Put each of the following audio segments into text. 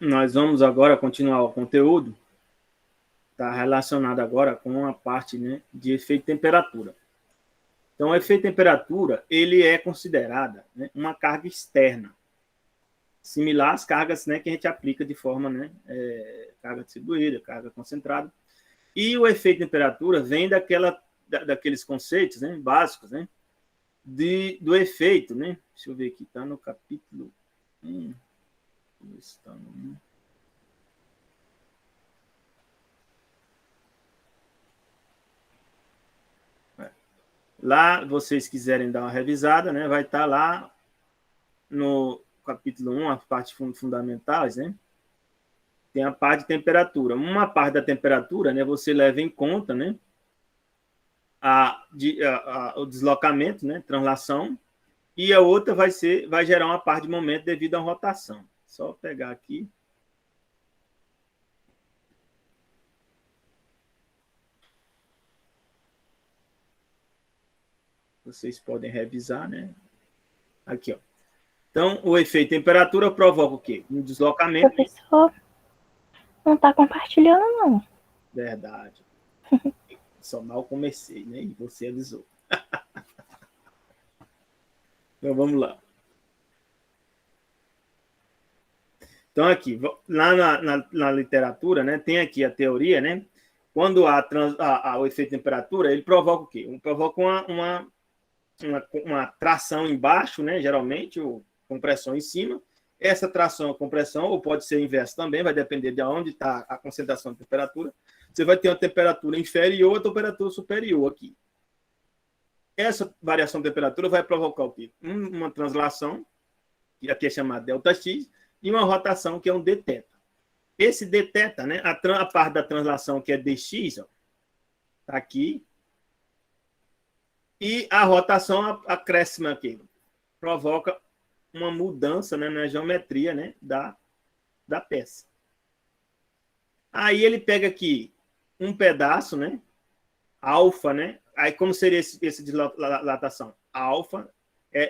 Nós vamos agora continuar o conteúdo, está relacionado agora com a parte, né, de efeito temperatura. Então, o efeito temperatura, ele é considerada, né, uma carga externa, similar às cargas, né, que a gente aplica de forma, né, carga distribuída, carga concentrada. E o efeito temperatura vem daqueles conceitos, né, básicos, né, do efeito, né? Deixa eu ver aqui, está no capítulo 1. Está no... Lá, vocês quiserem dar uma revisada, né? Vai estar lá no capítulo 1, as partes fundamentais, né? Tem a parte de temperatura. Uma parte da temperatura, né? Você leva em conta, né? O deslocamento, né? Translação. E a outra vai gerar uma parte de momento devido à rotação. Só pegar aqui. Vocês podem revisar, né? Aqui, ó. Então, o efeito temperatura provoca o quê? Um deslocamento. Professor, não está compartilhando, não. Verdade. Só mal comecei, né? E você avisou. Então, vamos lá. Então, aqui, lá na literatura, né, tem aqui a teoria, né? Quando há o efeito temperatura, ele provoca o quê? Provoca uma tração embaixo, né? Geralmente, ou compressão em cima. Essa tração, compressão, ou pode ser inverso também, vai depender de onde está a concentração de temperatura. Você vai ter uma temperatura inferior à temperatura superior aqui. Essa variação de temperatura vai provocar o quê? Uma translação, que aqui é chamada ΔX, e uma rotação, que é um dθ. Esse dθ, né, a parte da translação, que é dx, está aqui, e a rotação acréscima aqui, provoca uma mudança, né, na geometria, né, da peça. Aí ele pega aqui um pedaço, né, alfa, né, aí como seria esse dilatação? Alfa,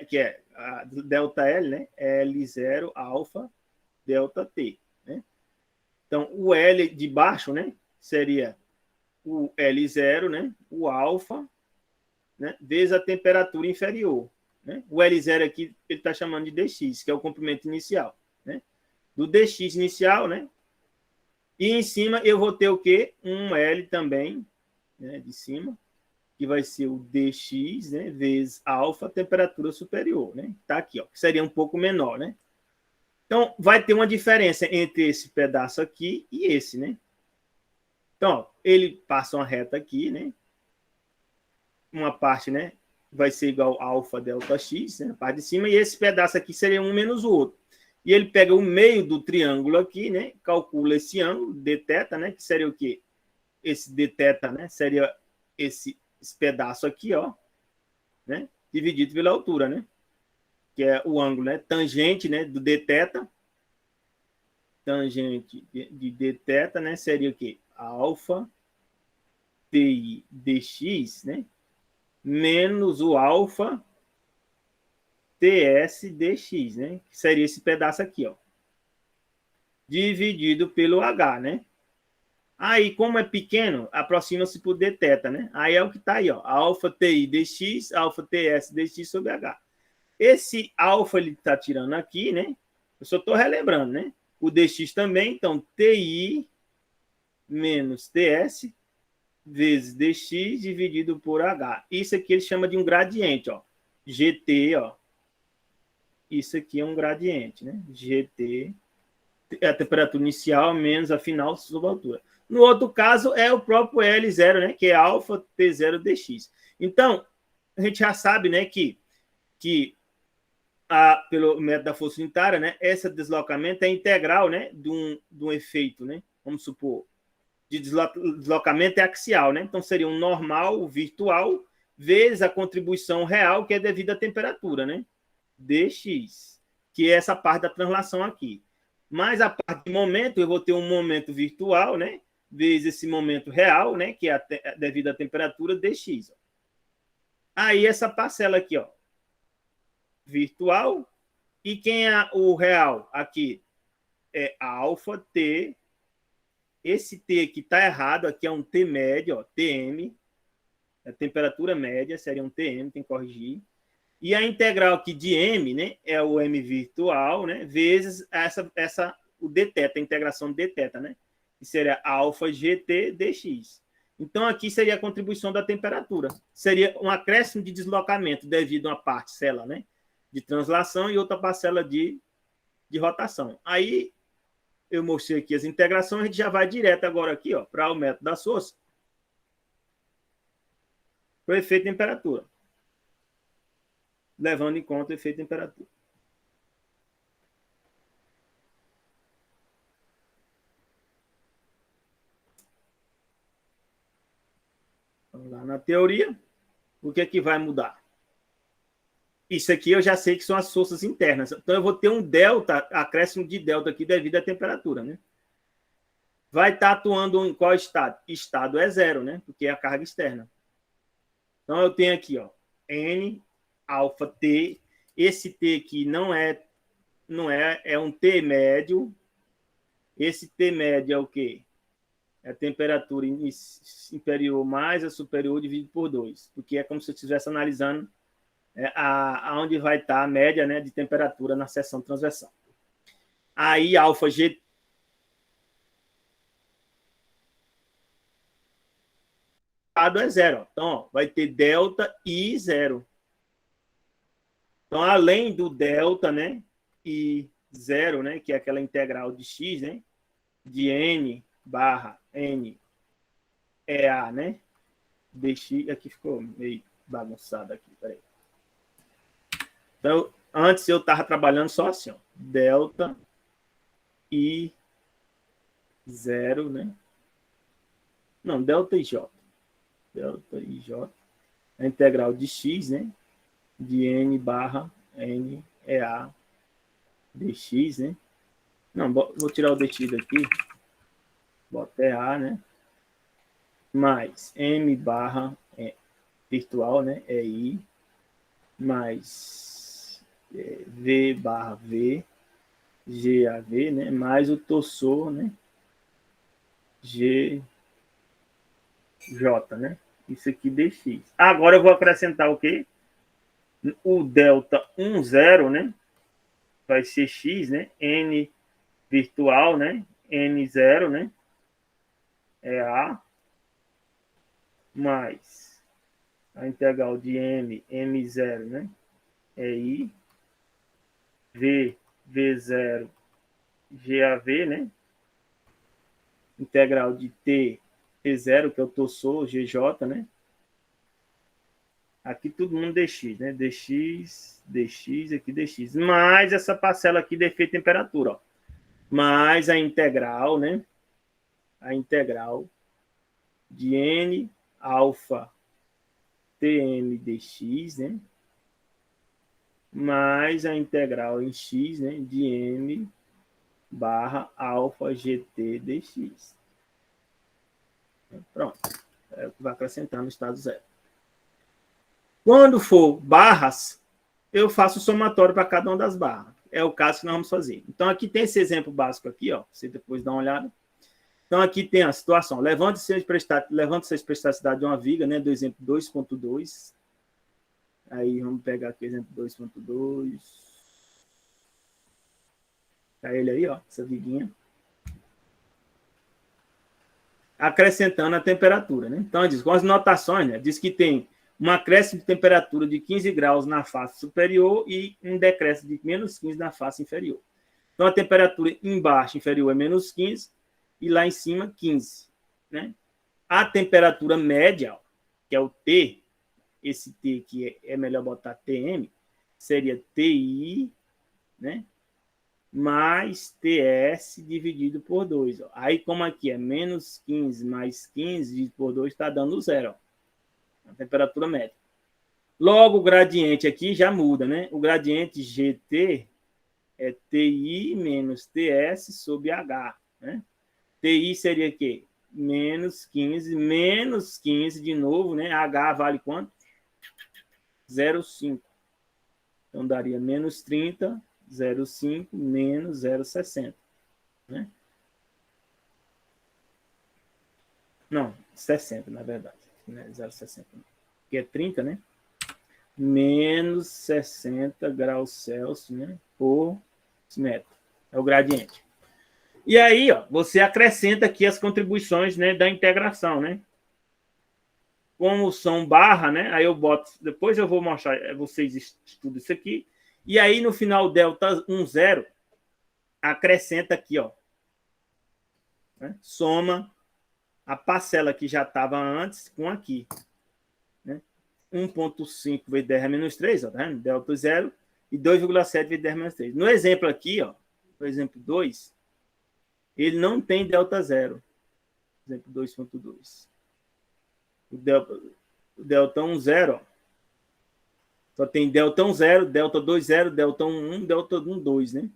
que é a ΔL, né, L0 alfa ΔT, né? Então, o L de baixo, né, seria o L0, né, o alfa, né, vezes a temperatura inferior. Né? O L0 aqui ele está chamando de dx, que é o comprimento inicial. Né? Do dx inicial, né? E em cima eu vou ter o quê? Um L também, né, de cima, que vai ser o dx, né, vezes alfa, temperatura superior. Né? Tá aqui, ó, que seria um pouco menor, né? Então, vai ter uma diferença entre esse pedaço aqui e esse, né? Então, ó, ele passa uma reta aqui, né? Uma parte, né, vai ser igual a alfa delta x, né, a parte de cima, e esse pedaço aqui seria um menos o outro. E ele pega o meio do triângulo aqui, né, calcula esse ângulo, dθ, né, que seria o quê? Esse dθ, né, seria esse pedaço aqui, ó, né, dividido pela altura, né, que é o ângulo, né, tangente, né, do dθ, tangente de dθ, né, seria o quê? Alfa ti dx, né, menos o alfa ts dx, né? Que seria esse pedaço aqui, ó. Dividido pelo h, né? Aí, como é pequeno, aproxima-se por dθ, né? Aí é o que está aí, ó. Alfa ti dx, alfa ts dx sobre h. Esse alfa ele está tirando aqui, né? Eu só estou relembrando, né? O dx também, então ti menos ts vezes dx dividido por h. Isso aqui ele chama de um gradiente, ó. GT, ó. Isso aqui é um gradiente, né? GT é a temperatura inicial menos a final sobre a altura. No outro caso, é o próprio L0, né? Que é alfa T0 dx. Então, a gente já sabe, né, que pelo método da força unitária, né, esse deslocamento é integral, né, de um efeito, né? Vamos supor, de deslocamento é axial, né? Então, seria um normal virtual vezes a contribuição real, que é devido à temperatura, né? dx, que é essa parte da translação aqui. Mas a parte de momento, eu vou ter um momento virtual, né? Vezes esse momento real, né? Que é devido à temperatura dx. Ó. Aí essa parcela aqui, ó, virtual. E quem é o real aqui? é alfa T. Esse T aqui está errado, aqui é um T médio, ó, TM. A temperatura média seria um TM, tem que corrigir. E a integral aqui de M, né, é o M virtual, né, vezes o dθ, a integração de dθ, né, que seria alfa GT dx. Então, aqui seria a contribuição da temperatura. Seria um acréscimo de deslocamento devido a uma parcela, né, de translação e outra parcela de rotação. Aí, eu mostrei aqui as integrações, a gente já vai direto agora aqui, ó, para o método da força, para o efeito de temperatura, levando em conta o efeito de temperatura. Vamos lá na teoria. O que é que vai mudar? Isso aqui eu já sei que são as forças internas. Então, eu vou ter um delta, acréscimo de delta aqui devido à temperatura, né? Vai estar atuando em qual estado? Estado é zero, né? Porque é a carga externa. Então, eu tenho aqui, ó, N, alfa T. Esse T aqui não é um T médio. Esse T médio é o quê? É a temperatura inferior mais a superior dividido por 2. Porque é como se eu estivesse analisando aonde vai estar a média, né, de temperatura na seção transversal. Aí, alfa G é zero. Então, ó, vai ter delta I zero. Então, além do delta, né, I zero, né, que é aquela integral de x, né, de N barra N EA, né, dx, aqui ficou meio bagunçado aqui, peraí. Então, antes eu estava trabalhando só assim, ó, delta I zero, né, não, delta IJ, delta IJ, a integral de x, né, de N barra N EA dx, né? Não, vou tirar o dx daqui. Bota EA, né? Mais M barra virtual, né? EI, mais V barra V, GAV, né? Mais o torsor, né? GJ, né? Isso aqui dx. Agora eu vou acrescentar o quê? O delta 10, né? Vai ser x, né? N virtual, né? N0, né? É A, mais a integral de M, M0, né? É I, V, V0, GAV, né? Integral de T, T0, que é o torsor, GJ, né? Aqui todo mundo dx, né? dx, dx, aqui dx. Mais essa parcela aqui de efeito de temperatura, ó. Mais a integral, né? A integral de N alfa Tm dx, né? Mais a integral em x, né? De M barra alfa GT dx. Pronto. Vai acrescentar no estado zero. Quando for barras, eu faço o somatório para cada uma das barras. É o caso que nós vamos fazer. Então, aqui tem esse exemplo básico aqui, ó. Você depois dá uma olhada. Então, aqui tem a situação. Levante-se a prestacidade de uma viga, né? Do exemplo 2.2. Aí, vamos pegar aqui o exemplo 2.2. Tá ele aí, ó. Essa viguinha. Acrescentando a temperatura, né? Então, diz, com as notações, né? Diz que tem um acréscimo de temperatura de 15 graus na face superior e um decréscimo de menos 15 na face inferior. Então, a temperatura embaixo inferior é menos 15 e lá em cima 15, né? A temperatura média, que é o T, esse T aqui é melhor botar TM, seria TI, né? Mais TS dividido por 2. Ó. Aí, como aqui é menos 15 mais 15 dividido por 2, está dando zero. Ó. A temperatura média. Logo, o gradiente aqui já muda, né? O gradiente GT é TI menos TS sobre H, né? TI seria o quê? Menos 15 de novo, né? H vale quanto? 0,5. Então, daria menos 30, 0,5 menos 0,60. né? Não, 60, na verdade. Não é 0,60. Que é 30, né? Menos 60 graus Celsius, né? Por metro. É o gradiente. E aí, ó, você acrescenta aqui as contribuições, né, da integração, né? Como são barra, né? Aí eu boto, depois eu vou mostrar, vocês estudam isso aqui. E aí no final delta 1, 0, acrescenta aqui, ó, né? Soma a parcela que já estava antes com aqui, né? 1,5 vezes 10 a menos 3, ó, tá vendo? Delta 0 e 2,7 vezes 10 a menos 3. No exemplo aqui, ó, no exemplo 2, ele não tem delta 0. Exemplo 2,2. O delta 1, 0, ó. Só tem delta 1, 0, delta 2, 0, delta 1, 1, delta 1, 2, né?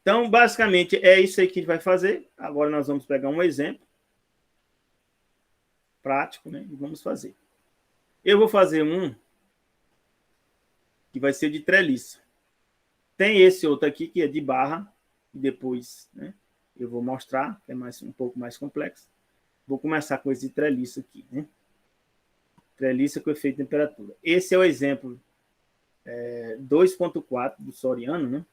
Então, basicamente, é isso aí que a gente vai fazer. Agora nós vamos pegar um exemplo prático, né? E vamos fazer. Eu vou fazer um que vai ser de treliça. Tem esse outro aqui que é de barra, e depois, né, eu vou mostrar, que é um pouco mais complexo. Vou começar com esse de treliça aqui, né? Treliça com efeito de temperatura. Esse é o exemplo 2.4 do Soriano, né?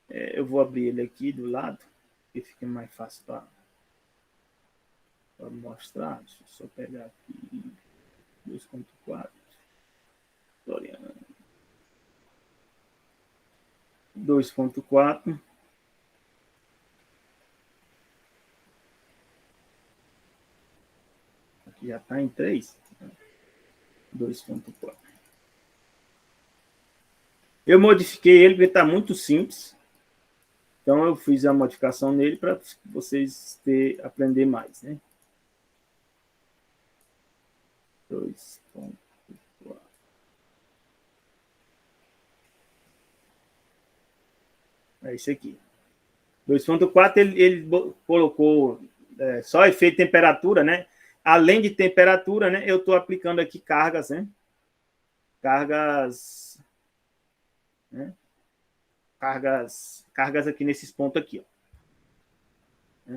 Eu vou abrir ele aqui do lado, que fica mais fácil para mostrar. Deixa eu só pegar aqui 2.4 Soriano. 2.4. Aqui já está em 3. 2.4. Eu modifiquei ele porque está muito simples. Então, eu fiz a modificação nele para vocês aprender mais, né? 2.4. É esse aqui. 2.4, ele colocou só efeito de temperatura, né? Além de temperatura, né? Eu estou aplicando aqui cargas, né? Cargas, né? Cargas aqui nesses pontos aqui, ó.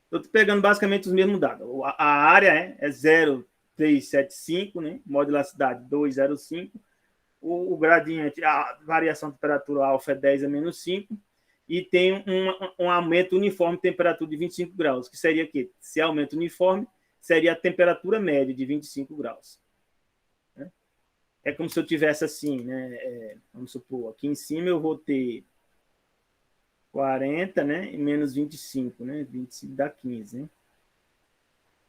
Estou pegando basicamente os mesmos dados. A área é 0,375, né? Modularidade 2,05. O gradiente, a variação de temperatura alfa é 10 a menos 5. E tem um aumento uniforme de temperatura de 25 graus, que seria que, se aumento uniforme, seria a temperatura média de 25 graus. É como se eu tivesse assim, né? Vamos supor, aqui em cima eu vou ter 40, né? E menos 25, né? 25 dá 15, né?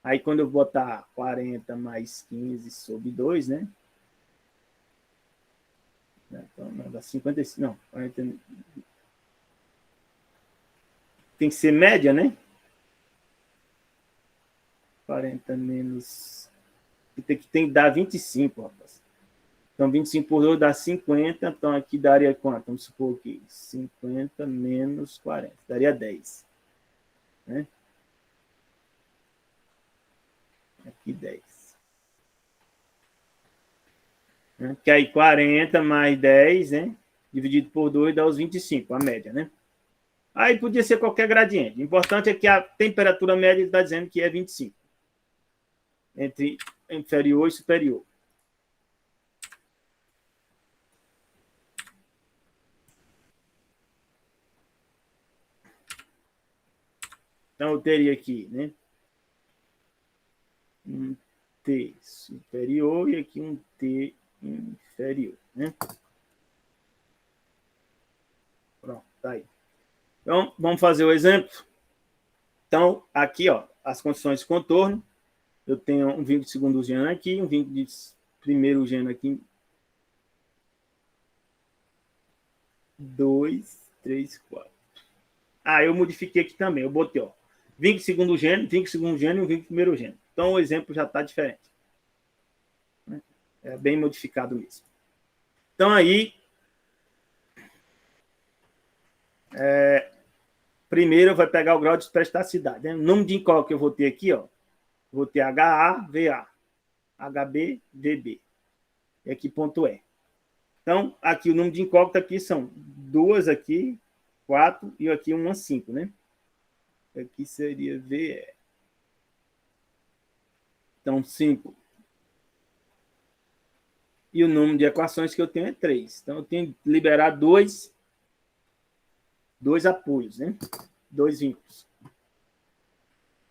Aí quando eu botar 40 mais 15 sobre 2, né? Então, não, dá 55, não, 40... Tem que ser média, né? 40 menos... Tem que dar 25, rapaz. Então, 25 por 2 dá 50. Então, aqui daria quanto? Vamos supor que 50 menos 40. Daria 10. Né? Aqui 10. Né? Que aí 40 mais 10, né? Dividido por 2 dá os 25, a média, né? Aí podia ser qualquer gradiente. O importante é que a temperatura média está dizendo que é 25. Entre inferior e superior. Então, eu teria aqui, né? Um T superior e aqui um T inferior, né? Pronto, tá aí. Então, vamos fazer o exemplo. Então, aqui, ó, as condições de contorno. Eu tenho um vínculo de segundo gênero aqui, um vínculo de primeiro gênero aqui. 2, 3, 4. Ah, eu modifiquei aqui também. Eu botei, ó, vínculo de segundo gênero e um vínculo de primeiro gênero. Então, o exemplo já está diferente. É bem modificado mesmo. Então, aí... primeiro vai pegar o grau de especificidade. Né? O número de incógnito que eu vou ter aqui, ó, vou ter HA, VA, HB, VB. E aqui ponto E. Então, aqui o número de incógnita aqui são 2 aqui, 4 e aqui uma 5, né? Aqui seria VE. Então, 5. E o número de equações que eu tenho é 3. Então, eu tenho que liberar dois apoios, né? 2 vínculos.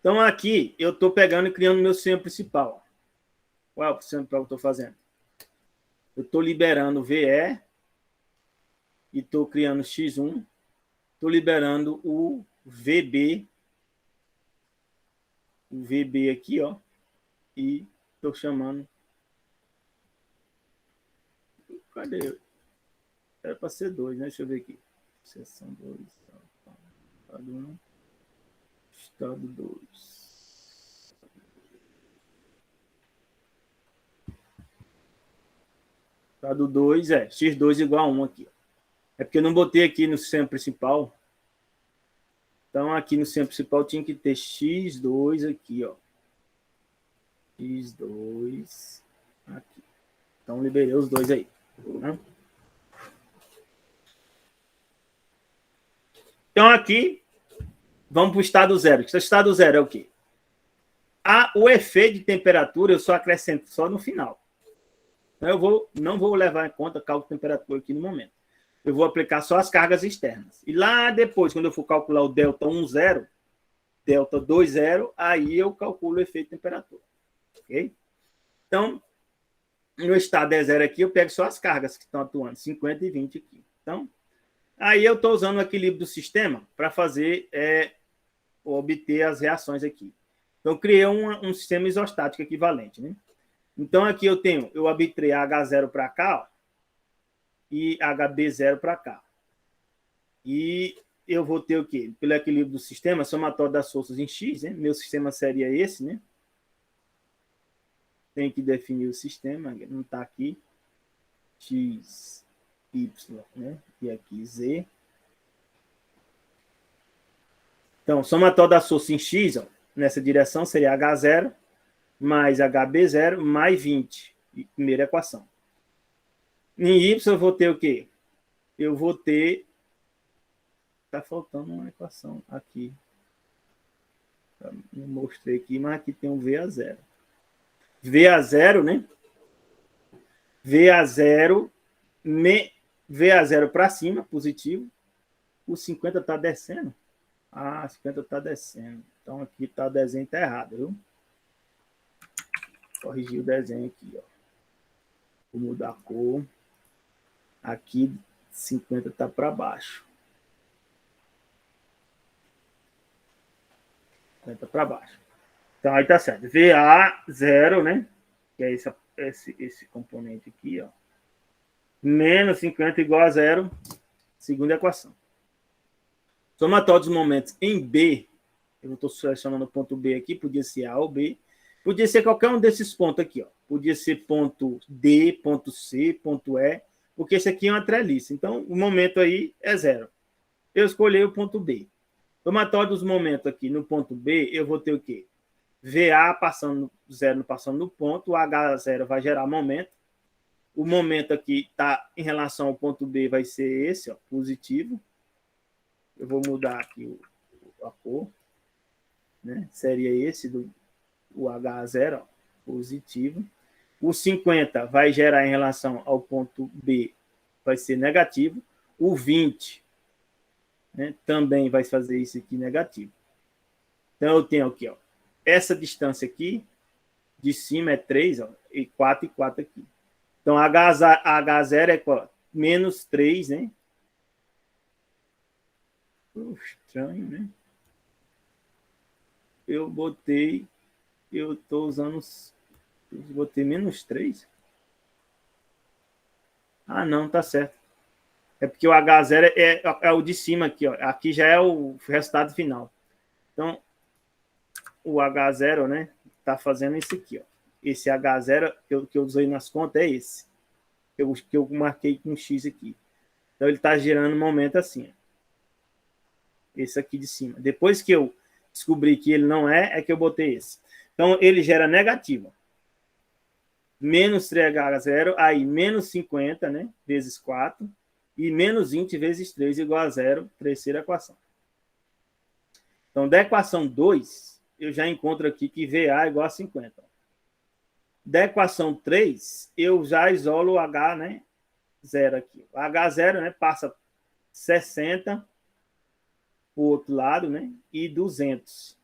Então, aqui, eu estou pegando e criando meu sistema principal. Qual é o sistema principal que eu estou fazendo? Eu estou liberando VE e estou criando X1. Estou liberando o VB aqui, ó, e estou chamando. Cadê? Era para ser 2, né? Deixa eu ver aqui. Seção 2, estado 1, estado 2. Estado 2 é x2 igual a 1 aqui. É porque eu não botei aqui no sistema principal. Então, aqui no sistema principal tinha que ter x2 aqui, ó. x2 aqui. Então, liberei os dois aí. Né? Então, aqui, vamos para o estado 0. O estado 0 é o quê? O efeito de temperatura eu só acrescento só no final. Então, eu não vou levar em conta cálculo de temperatura aqui no momento. Eu vou aplicar só as cargas externas. E lá depois, quando eu for calcular o delta 1, 0, delta 2, 0, aí eu calculo o efeito de temperatura. Ok? Então, no estado é 0 aqui, eu pego só as cargas que estão atuando, 50 e 20 aqui. Então, aí eu estou usando o equilíbrio do sistema para fazer, obter as reações aqui. Então, eu criei um sistema isostático equivalente, né? Então, aqui eu arbitrei H0 para cá, ó, e HB0 para cá. E eu vou ter o quê? Pelo equilíbrio do sistema, somatório das forças em X, né? Meu sistema seria esse, né? Tem que definir o sistema, não está aqui. X, Y, né? E aqui Z. Então, somatório das forças em X, ó, nessa direção, seria H0 mais HB0 mais 20. Primeira equação. Em Y eu vou ter o quê? Eu vou ter... Está faltando uma equação aqui. Não mostrei aqui, mas aqui tem um VA0. VA0, né? VA0 para cima, positivo. O 50 está descendo. 50 está descendo. Então aqui tá, o desenho está errado, viu? Corrigir o desenho aqui, ó. Vou mudar a cor. Aqui 50 está para baixo. 50 para baixo. Então aí tá certo. VA0, né? Que é esse componente aqui, ó. Menos 50 igual a 0. Segunda equação. Somatório dos momentos em B. Eu estou selecionando o ponto B aqui. Podia ser A ou B. Podia ser qualquer um desses pontos aqui, ó. Podia ser ponto D, ponto C, ponto E. Porque esse aqui é uma treliça. Então, o momento aí é 0. Eu escolhi o ponto B. Somatório dos momentos aqui no ponto B, eu vou ter o quê? VA passando 0, passando no ponto. O H0 vai gerar momento. O momento aqui está em relação ao ponto B, vai ser esse, ó, positivo. Eu vou mudar aqui a cor. Né? Seria esse, o H0, ó, positivo. O 50 vai gerar em relação ao ponto B, vai ser negativo. O 20, né, também vai fazer isso aqui negativo. Então, eu tenho aqui, ó, essa distância aqui, de cima é 3, ó, e 4 aqui. Então, H0 é qual? Menos 3, né? Estranho, né? Eu estou usando, eu botei menos 3. Não, tá certo. É porque o H0 é o de cima aqui, ó. Aqui já é o resultado final. Então, o H0, né, tá fazendo isso aqui, ó. Esse H0 que eu usei nas contas é esse. Que eu marquei com X aqui. Então, ele tá gerando um momento assim, ó. Esse aqui de cima. Depois que eu descobri que ele não é que eu botei esse. Então, ele gera negativo. menos 3H0, aí menos 50, né, vezes 4, e menos 20 vezes 3 igual a 0, terceira equação. Então, da equação 2, eu já encontro aqui que VA é igual a 50. Da equação 3, eu já isolo o H, né, 0 aqui. O H0, né, passa 60 para o outro lado, né, e 200.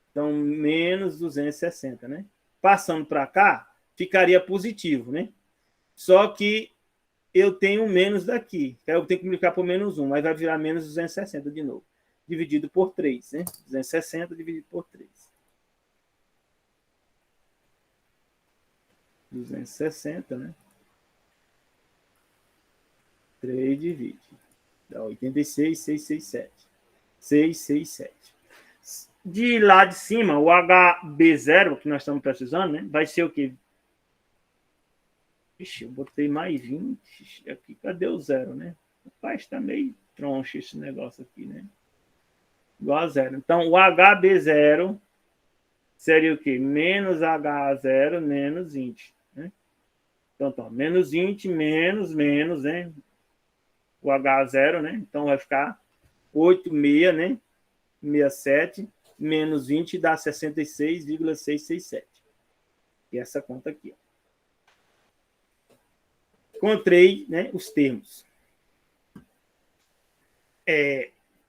Então, menos 260, né? Passando para cá, ficaria positivo, né? Só que eu tenho menos daqui. Eu tenho que multiplicar por menos 1, aí vai virar menos 260 de novo. Dividido por 3, né? 260 dividido por 3. 260, né? 3 divide. Dá 86, 667. 667. De lá de cima, o HB0, que nós estamos precisando, né? Vai ser o quê? Ixi, eu botei mais 20. Aqui, cadê o zero, né? Rapaz, está meio troncho esse negócio aqui, né? Igual a zero. Então, o HB0 seria o quê? Menos H0 menos 20. Né? Então, tá, menos 20 menos, né? O H0, né? Então, vai ficar 86, né? 67 menos 20 dá 66,667. E essa conta aqui, ó. Encontrei, né, os termos.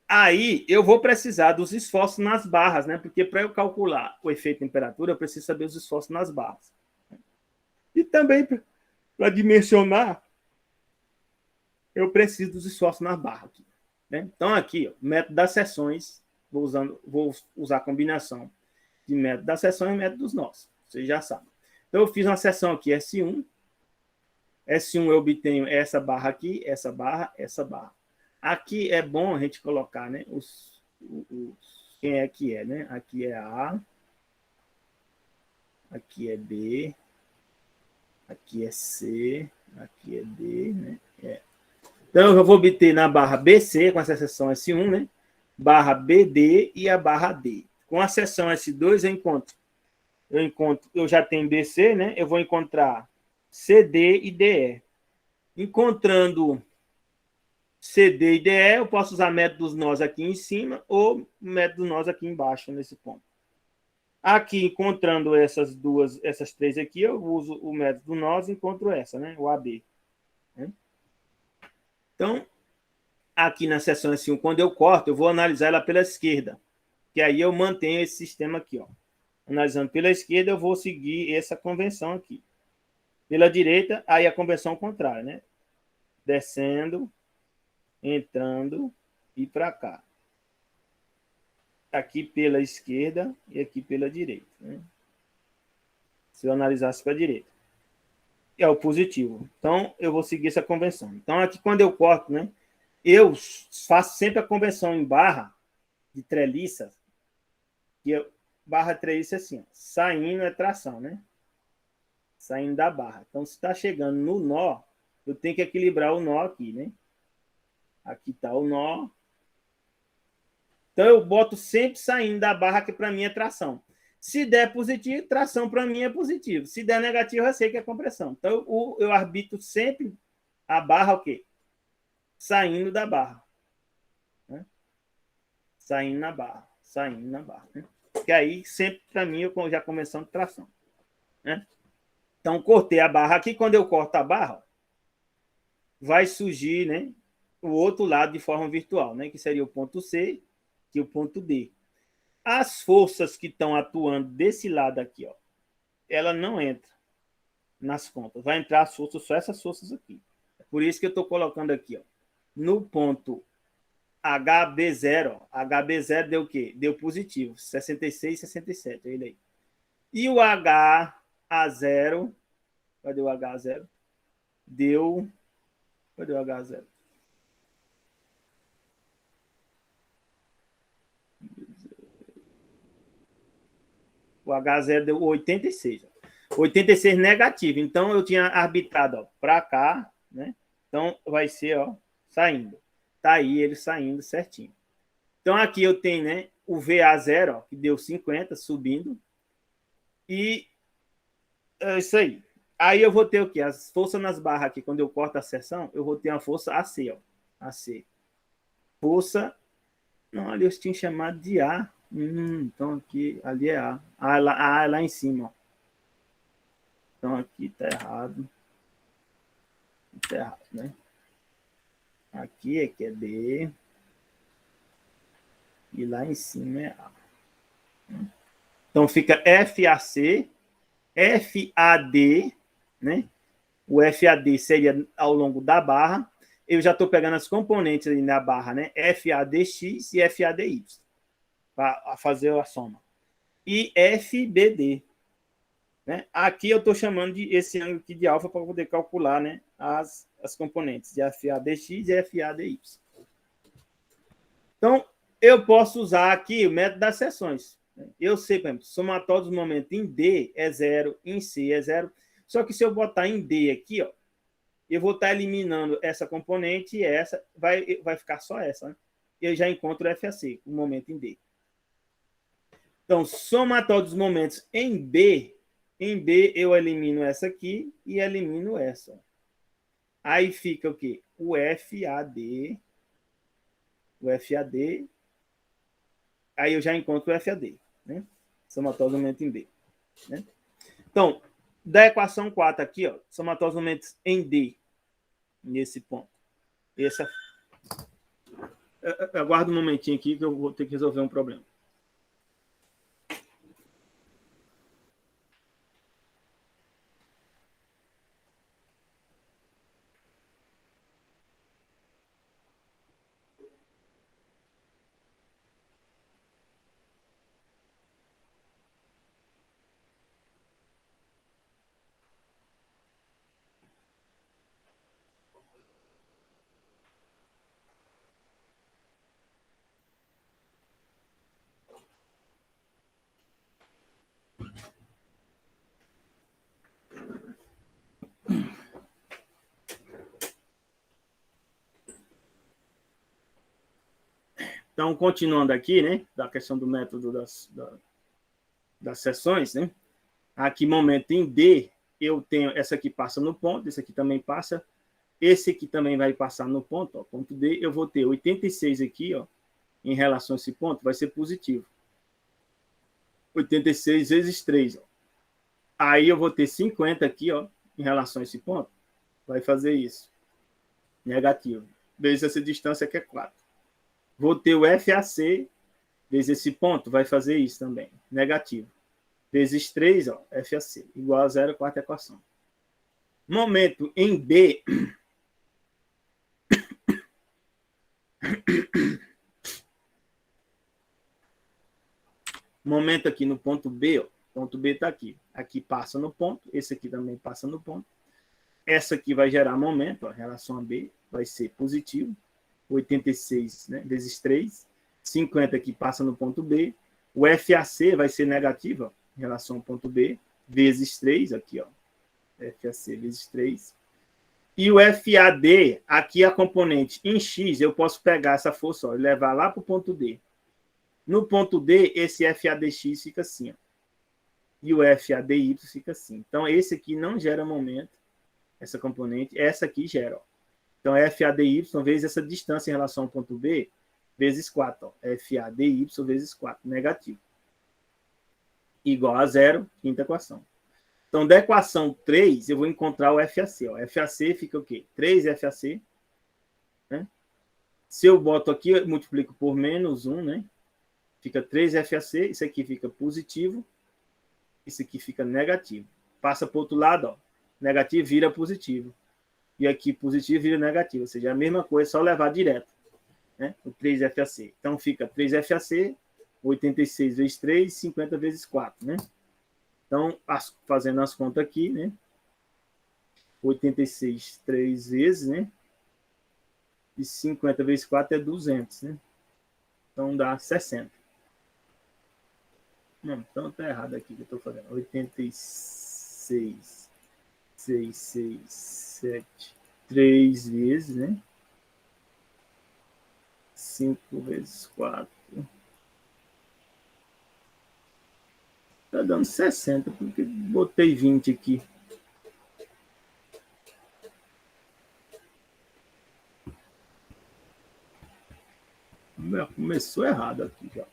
Aí eu vou precisar dos esforços nas barras, né? Porque para eu calcular o efeito temperatura, eu preciso saber os esforços nas barras. E também para dimensionar, eu preciso dos esforços nas barras. Né? Então, aqui, ó, método das seções, vou usar a combinação de método das seções e método dos nós. Vocês já sabem. Então, eu fiz uma seção aqui, S1. S1 eu obtenho essa barra aqui, essa barra, essa barra. Aqui é bom a gente colocar, né, quem é que é, né? Aqui é A, aqui é B, aqui é C, aqui é D, né? Então, eu vou obter na barra BC, com essa seção S1, né? Barra BD e a barra D. Com a seção S2, eu já tenho BC, né? Eu vou encontrar CD e DE. Encontrando CD e DE, eu posso usar método dos nós aqui em cima ou método dos nós aqui embaixo, nesse ponto. Aqui, encontrando essas três aqui, eu uso o método do nós e encontro essa, né? O AB. Né? Então, aqui na seção S1, quando eu corto, eu vou analisar ela pela esquerda, que aí eu mantenho esse sistema aqui, ó. Analisando pela esquerda, eu vou seguir essa convenção aqui. Pela direita, aí a convenção contrária, né? Descendo, entrando e para cá. Aqui pela esquerda e aqui pela direita. Né? Se eu analisasse para a direita. É o positivo. Então, eu vou seguir essa convenção. Então, aqui quando eu corto, né? Eu faço sempre a convenção em barra de treliça. Que barra treliça assim, ó, saindo é tração, né? Saindo da barra. Então, se está chegando no nó, eu tenho que equilibrar o nó aqui, né? Aqui está o nó. Então, eu boto sempre saindo da barra, que para mim é tração. Se der positivo, tração para mim é positivo. Se der negativo, eu sei que é compressão. Então, eu arbitro sempre a barra o quê? Saindo da barra. Né? Saindo na barra. Saindo na barra. Né? Porque aí, sempre para mim, eu já começando tração. Né? Então, cortei a barra aqui. Quando eu corto a barra, vai surgir, né, o outro lado de forma virtual, né, que seria o ponto C e o ponto D. As forças que estão atuando desse lado aqui, ó, ela não entra nas contas. Vai entrar as forças, só essas forças aqui. É por isso que eu estou colocando aqui, ó, no ponto HB0. Ó, HB0 deu o quê? Deu positivo. 66, 67. Ele aí. E o HA0, cadê o H0? Deu... Cadê o H0? O H0 deu 86. 86 negativo. Então, eu tinha arbitrado para cá, né? Então, vai ser, ó, saindo. Tá aí ele saindo certinho. Então, aqui eu tenho, né, o VA0, ó, que deu 50, subindo. E É isso aí. Aí eu vou ter o quê? As forças nas barras aqui, quando eu corto a seção, eu vou ter uma força AC, ó. AC. Força. Não, ali eu tinha chamado de A. Então aqui, ali é A. A é lá em cima, ó. Então aqui tá errado. Tá errado, né? Aqui é que é D. E lá em cima é A. Então fica FAC, FAD, né? O FAD seria ao longo da barra. Eu já estou pegando as componentes ali na barra, né? FADX e FADY, para fazer a soma. E FBD. Né? Aqui eu estou chamando de esse ângulo aqui de alfa para poder calcular, né, as componentes de FADX e FADY. Então, eu posso usar aqui o método das seções. Eu sei, por exemplo, somatório dos momentos em D é 0, em C é 0. Só que se eu botar em D aqui, ó, eu vou estar eliminando essa componente e essa, vai ficar só essa. Né? Eu já encontro o FAC, o momento em D. Então, somatório dos momentos em B eu elimino essa aqui e elimino essa. Aí fica o quê? O FAD. Aí eu já encontro o FAD. Né? Somatório dos momentos em B. Né? Então, da equação 4 aqui, ó, somatório dos momentos em D, nesse ponto. Essa... Aguarda um momentinho aqui que eu vou ter que resolver um problema. Então, continuando aqui, né, da questão do método das seções, né, aqui, momento em D, eu tenho, essa aqui passa no ponto, esse aqui também passa, esse aqui também vai passar no ponto, ó, ponto D, eu vou ter 86 aqui, ó, em relação a esse ponto, vai ser positivo. 86 vezes 3, ó. Aí eu vou ter 50 aqui, ó, em relação a esse ponto, vai fazer isso, negativo. Vezes essa distância que é 4. Vou ter o FAC vezes esse ponto, vai fazer isso também, negativo. Vezes 3, ó, FAC, igual a 0, quarta equação. Momento em B, momento aqui no ponto B, ó, ponto B está aqui. Aqui passa no ponto, esse aqui também passa no ponto. Essa aqui vai gerar momento, ó, em relação a B, vai ser positivo. 86, né, vezes 3. 50 aqui passa no ponto B. O FAC vai ser negativo, ó, em relação ao ponto B, vezes 3, aqui, ó. FAC vezes 3. E o FAD, aqui a componente em X, eu posso pegar essa força, ó, e levar lá para o ponto D. No ponto D, esse FADX fica assim, ó. E o FADY fica assim. Então, esse aqui não gera momento, essa componente, essa aqui gera, ó. Então, FADY vezes essa distância em relação ao ponto B, vezes 4. Ó. FADY vezes 4, negativo. Igual a 0, quinta equação. Então, da equação 3, eu vou encontrar o FAC. Ó. FAC fica o quê? 3FAC. Né? Se eu boto aqui, eu multiplico por menos 1, né? Fica 3FAC. Isso aqui fica positivo. Isso aqui fica negativo. Passa para o outro lado, ó. Negativo vira positivo. E aqui positivo vira negativo. Ou seja, a mesma coisa, só levar direto. Né? O 3FAC. Então, fica 3FAC, 86 vezes 3, 50 vezes 4, né? Então, fazendo as contas aqui, né? 86, 3 vezes, né? E 50 vezes 4 é 200, né? Então, dá 60. Não, então tá errado aqui que eu tô fazendo. 86, 6, 6, 7, 3 vezes, né? 5 vezes 4. Tá dando 60, porque botei 20 aqui. Começou errado aqui já.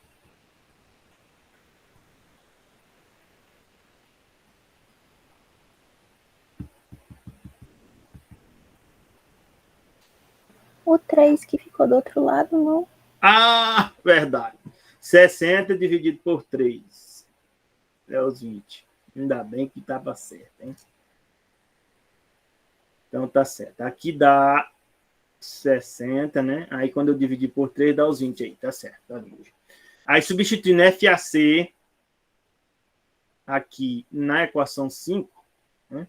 O 3 que ficou do outro lado, não. Ah, verdade. 60 dividido por 3. É os 20. Ainda bem que estava certo, hein? Então tá certo. Aqui dá 60, né? Aí quando eu dividir por 3, dá os 20 aí. Tá certo. Tá. Aí substituindo FAC aqui na equação 5, né?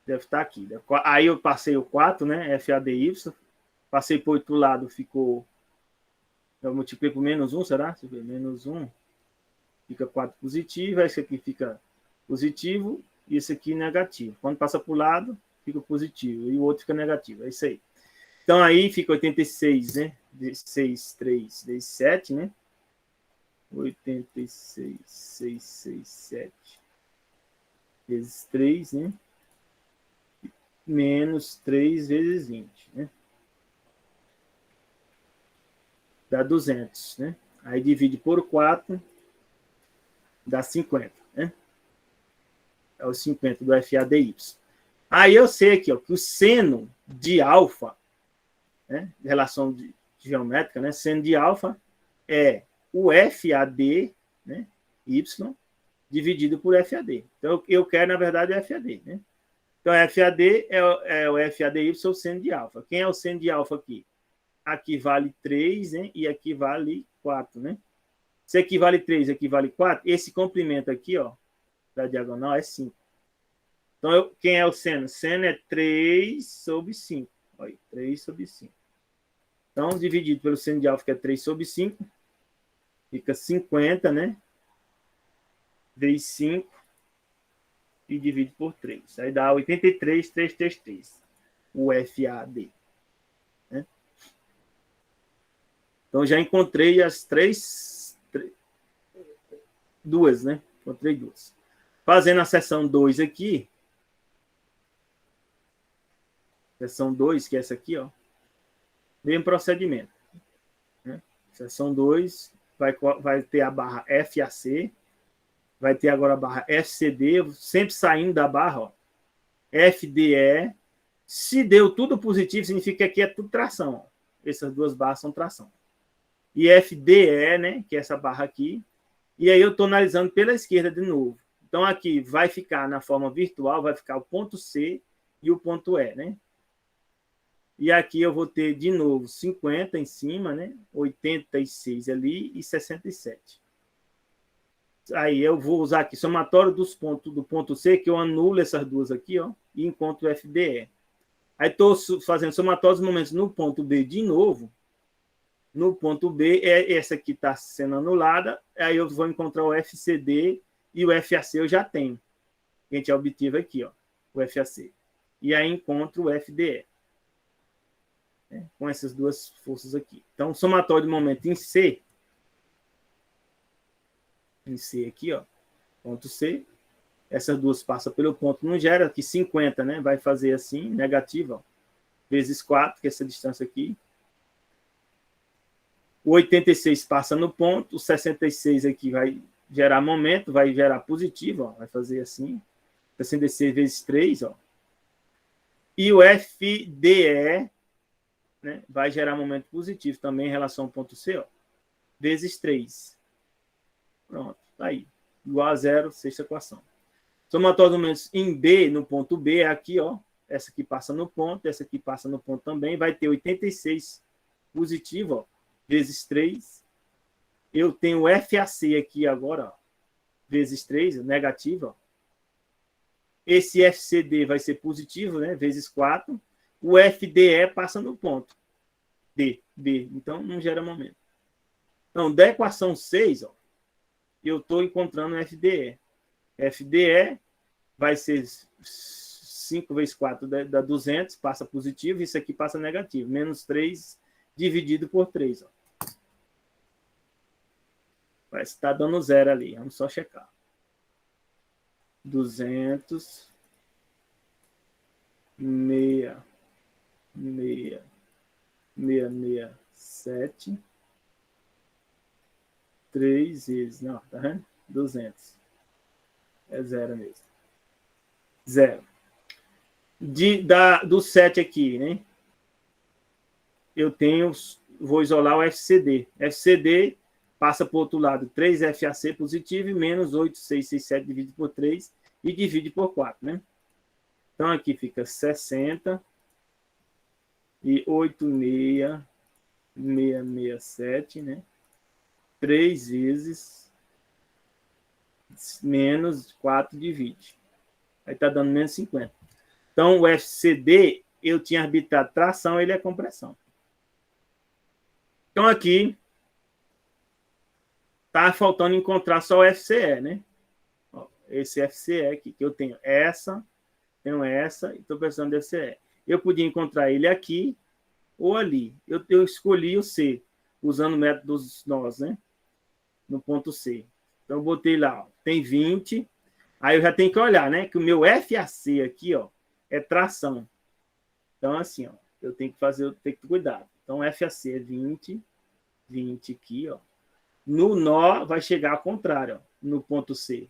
Deve estar aqui. Aí eu passei o 4, né? FADY. Passei por outro lado, ficou... Eu multipliquei por menos 1, será? Menos 1. Fica 4 positivo. Esse aqui fica positivo e esse aqui negativo. Quando passa para o lado, fica positivo. E o outro fica negativo. É isso aí. Então, aí fica 86, né? 6, 3, 10, 7, né? 86, 6, 6, 7 vezes 3, né? Menos 3 vezes 20, né? Dá 200, né? Aí divide por 4, dá 50, né? É o 50 do FADY. Aí eu sei aqui, ó, que o seno de alfa, né? Relação geométrica, né? Seno de alfa é o FAD, né? Y, dividido por FAD. Então, eu quero, na verdade, o FAD, né? Então, FAD é o FADY, o seno de alfa. Quem é o seno de alfa aqui? Aqui vale 3, né? E aqui vale 4, né? Se aqui vale 3 e aqui vale 4, esse comprimento aqui, ó, da diagonal é 5. Então, quem é o seno? Seno é 3 sobre 5. Olha, 3 sobre 5. Então, dividido pelo seno de alfa, que é 3 sobre 5, fica 50, né? Vezes 5 e divide por 3. Aí dá 83,333, o FAD. Né? Então, já encontrei as duas, né? Encontrei duas. Fazendo a seção 2 aqui, seção 2, que é essa aqui, ó, mesmo procedimento. Né? Seção 2 vai ter a barra FAC, vai ter agora a barra FCD, sempre saindo da barra, ó, FDE. Se deu tudo positivo, significa que aqui é tudo tração. Ó. Essas duas barras são tração. E FDE, né, que é essa barra aqui. E aí eu estou analisando pela esquerda de novo. Então, aqui vai ficar na forma virtual, vai ficar o ponto C e o ponto E, né? E aqui eu vou ter, de novo, 50 em cima, né? 86 ali e 67. Aí eu vou usar aqui somatório dos pontos do ponto C, que eu anulo essas duas aqui, ó, e encontro o FDE. Aí estou fazendo somatórios momentos no ponto B de novo. No ponto B, essa aqui está sendo anulada. Aí eu vou encontrar o FCD e o FAC eu já tenho. A gente obteve aqui, ó, o FAC. E aí encontro o FDE. Né, com essas duas forças aqui. Então, somatório de momento em C. Em C aqui, ó. Ponto C. Essas duas passam pelo ponto, não gera, aqui 50, né? Vai fazer assim, negativa, ó, vezes 4, que é essa distância aqui. O 86 passa no ponto, o 66 aqui vai gerar momento, vai gerar positivo, ó, vai fazer assim. 66 vezes 3, ó. E o FDE, né, vai gerar momento positivo também em relação ao ponto C, ó, vezes 3. Pronto, tá aí. Igual a zero, sexta equação. Somatório de momentos em B, no ponto B, é aqui, ó. Essa aqui passa no ponto, essa aqui passa no ponto também. Vai ter 86 positivo, ó, vezes 3. Eu tenho o FAC aqui agora, ó, vezes 3, negativo, ó. Esse FCD vai ser positivo, né, vezes 4. O FDE passa no ponto D, B. Então, não gera momento. Então, da equação 6, ó, eu estou encontrando o FDE. FDE vai ser 5 vezes 4 dá 200, passa positivo, isso aqui passa negativo. Menos 3 dividido por 3. Ó. Parece que está dando zero ali. Vamos só checar. 200, 667, 3 vezes. Não, tá vendo? 200. É zero mesmo. Zero. Do 7 aqui, né? Eu tenho, vou isolar o FCD. FCD passa para o outro lado 3FAC positivo e menos 8667 divide por 3 e divide por 4, né? Então, aqui fica 60 e 86667, né? 3 vezes menos 4 divide. Aí está dando menos 50. Então, o FCD, eu tinha arbitrado tração, ele é compressão. Então, aqui, está faltando encontrar só o FCE, né? Ó, esse FCE aqui, que eu tenho essa e estou precisando do FCE. Eu podia encontrar ele aqui ou ali. Eu escolhi o C, usando o método dos nós, né? No ponto C. Então, eu botei lá, ó, tem 20. Aí eu já tenho que olhar, né? Que o meu FAC aqui, ó, é tração. Então, assim, ó, eu tenho que cuidar. Então, FAC é 20 aqui, ó. No nó, vai chegar ao contrário, ó, no ponto C.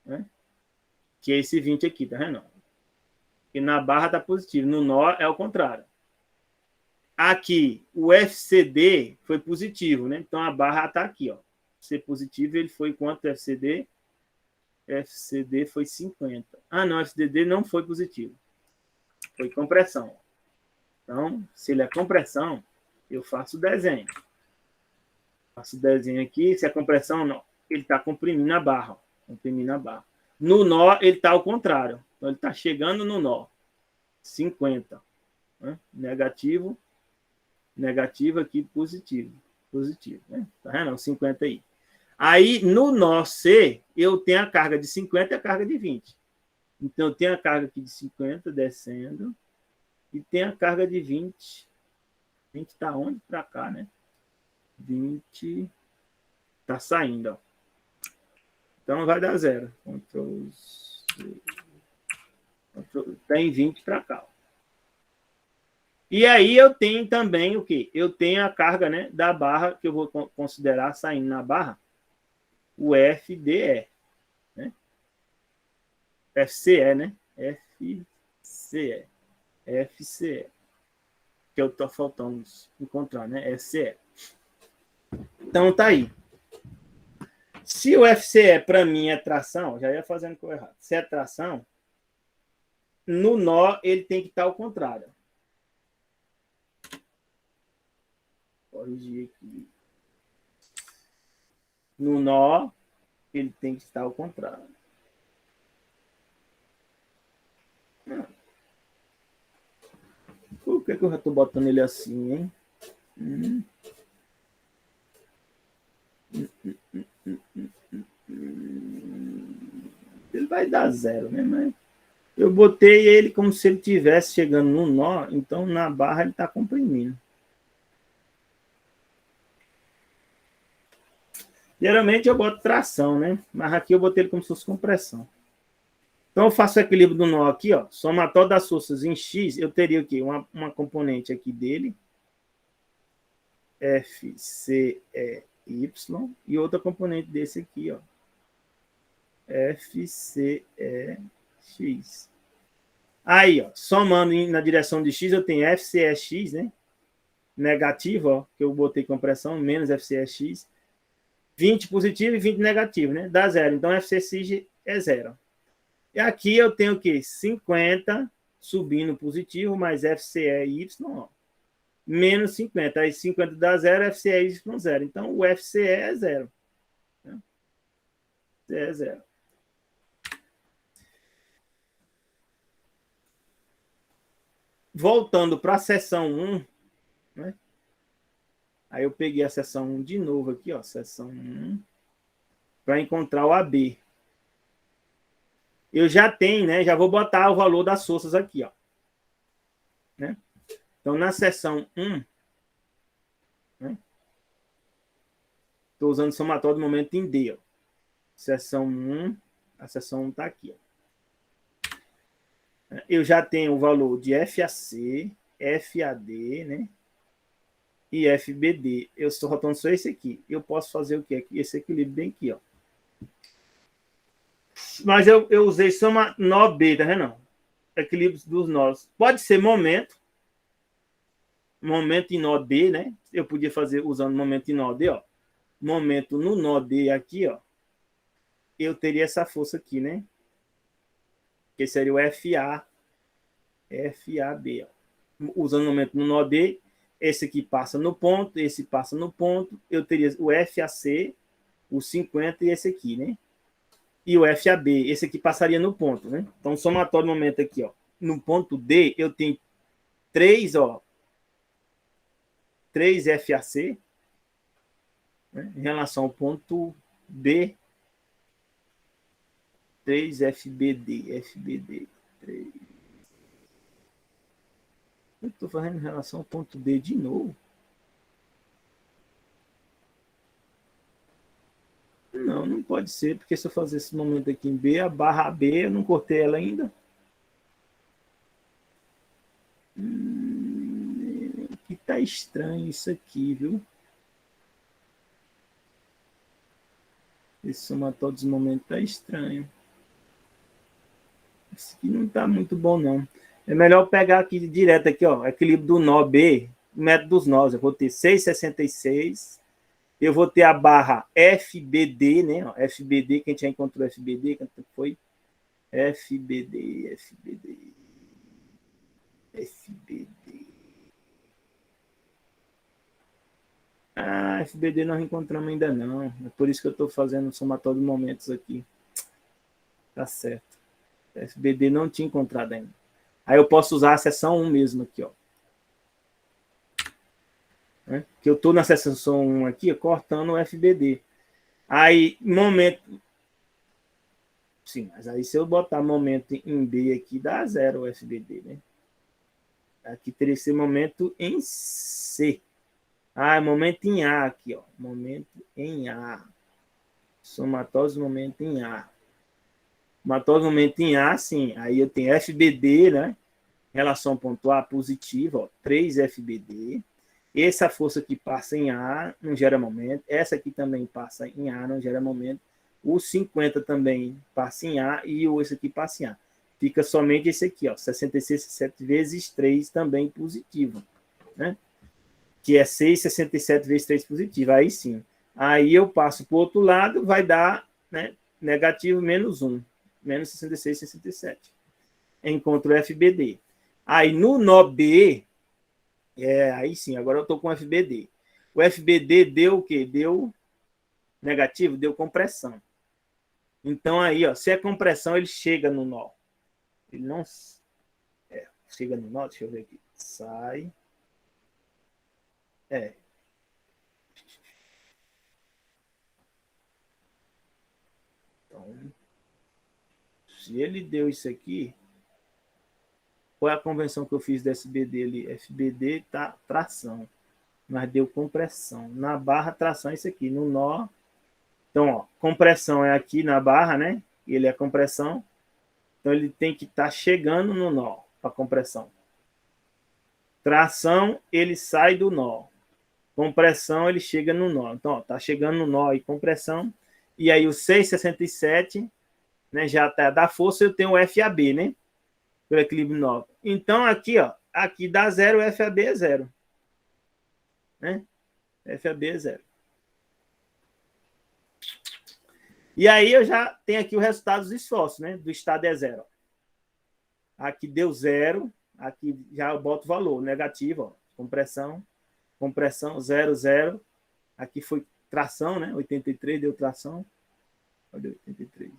Né? Que é esse 20 aqui, tá vendo? E na barra tá positivo. No nó é o contrário. Aqui, o FCD foi positivo, né? Então, a barra tá aqui, ó. C positivo, ele foi quanto FCD? FCD foi 50. Ah, não, FCD não foi positivo. Foi compressão. Então, se ele é compressão, eu faço o desenho. Faço o desenho aqui. Se é compressão, não. Ele está comprimindo a barra. Comprimindo a barra. No nó, ele está ao contrário. Então, ele está chegando no nó. 50. Né? Negativo. Negativo aqui, positivo. Positivo. Né? Tá vendo? 50 aí. Aí, no nó C, eu tenho a carga de 50 e a carga de 20. Então, eu tenho a carga aqui de 50 descendo e tem a carga de 20. 20 está onde? Para cá, né? 20 está saindo, ó. Então, vai dar zero. Ctrl C. Tem 20 para cá. Ó. E aí, eu tenho também o quê? Eu tenho a carga, né, da barra, que eu vou considerar saindo na barra, o FDE. Né? FCE, né? FCE. FCE. Que eu estou faltando encontrar, né? FCE. Então, tá aí. Se o FCE, para mim, é tração, já ia fazendo coisa errada. Se é tração, no nó, ele tem que estar ao contrário. Corrigir aqui. No nó, ele tem que estar ao contrário. Por que eu já estou botando ele assim, hein? Ele vai dar zero, né? Mas eu botei ele como se ele estivesse chegando no nó, então na barra ele está comprimindo. Geralmente eu boto tração, né? Mas aqui eu botei ele como se fosse compressão. Então eu faço o equilíbrio do nó aqui, ó. Somatório das forças em X, eu teria o quê? Uma componente aqui dele, FCEY, e outra componente desse aqui, ó. FCEX. Aí, ó, somando na direção de X, eu tenho FCEX, né? Negativo, ó, que eu botei compressão, menos FCEX. 20 positivo e 20 negativo, né? Dá zero. Então, FCX é zero. E aqui eu tenho o quê? 50 subindo positivo, mais FCEY, ó, menos 50. Aí 50 dá zero, FCEY zero. Então, o FCE é zero. Né? É zero. Voltando para a seção 1, né? Aí eu peguei a seção 1 de novo aqui, ó, seção 1, para encontrar o AB. Eu já tenho, né? Já vou botar o valor das forças aqui, ó. Né? Então, na seção 1, né? Estou usando o somatório do momento em D. Ó. Seção 1, a seção 1 está aqui. Ó. Eu já tenho o valor de FAC, FAD, né? E FBD. Eu estou rotando só esse aqui. Eu posso fazer o quê? Esse equilíbrio bem aqui, ó. Mas eu usei soma nó B, tá vendo? Equilíbrio dos nós. Pode ser momento em nó D, né? Eu podia fazer usando momento em nó D, ó. Momento no nó D aqui, ó. Eu teria essa força aqui, né? Que seria o FAB, ó. Usando o momento no nó D, esse aqui passa no ponto, esse passa no ponto, eu teria o FAC, o 50 e esse aqui, né? E o FAB, esse aqui passaria no ponto, né? Então, somatório do momento aqui, ó. No ponto D, eu tenho 3 FAC, né? Em relação ao ponto B, 3 FBD, 3. Eu estou fazendo em relação ao ponto D de novo. Não pode ser, porque se eu fazer esse momento aqui em B, a barra B, eu não cortei ela ainda. Que tá estranho isso aqui, viu? Esse somatório dos momentos tá estranho. Esse aqui não tá muito bom, não. É melhor pegar aqui direto aqui, ó, equilíbrio do nó B, método dos nós. Eu vou ter 6,66. Eu vou ter a barra FBD, né? Ó, FBD, quem já encontrou FBD, quanto foi? FBD. Ah, FBD nós encontramos ainda não. É por isso que eu estou fazendo o somatório de momentos aqui. Tá certo. FBD não tinha encontrado ainda. Aí eu posso usar a seção 1 mesmo aqui, ó. Né? Que eu estou na seção 1 aqui, ó, cortando o FBD. Aí, momento... Sim, mas aí se eu botar momento em B aqui, dá 0 o FBD, né? Aqui teria esse momento em C. Ah, momento em A aqui, ó. Momento em A. Somatório do momento em A. Somatório do momento em A, sim. Aí eu tenho FBD, né? Relação ponto A positiva, ó. 3 FBD. Essa força que passa em A não gera momento. Essa aqui também passa em A, não gera momento. O 50 também passa em A e esse aqui passa em A. Fica somente esse aqui, ó. 66 vezes 3 também positivo, né? Que é 6,67 vezes 3 positivo. Aí sim. Aí eu passo para o outro lado, vai dar, né, negativo menos 1. Menos 66,67. Encontro o FBD. Aí no nó B, aí sim, agora eu estou com o FBD. O FBD deu o quê? Deu negativo, deu compressão. Então aí, ó, se é compressão, ele chega no nó. Ele não chega no nó, deixa eu ver aqui. Sai. Então, se ele deu isso aqui, qual é a convenção que eu fiz da FBD ali? FBD tá tração, mas deu compressão. Na barra, tração é isso aqui. No nó, então, ó, compressão é aqui na barra, né? Ele é compressão. Então, ele tem que estar chegando no nó para compressão. Tração, ele sai do nó. Compressão, ele chega no nó. Então, ó, tá chegando no nó e compressão. E aí, o 6,67, né, já tá da força, eu tenho o FAB, né? Pelo equilíbrio nó. Então, aqui, ó, aqui dá 0, o FAB é 0. Né? FAB é 0. E aí eu já tenho aqui o resultado dos esforços, né? Do estado é 0. Aqui deu 0, aqui já eu boto o valor negativo, ó, compressão, 0, 0. Aqui foi tração, né? 83 deu tração. Olha, 83.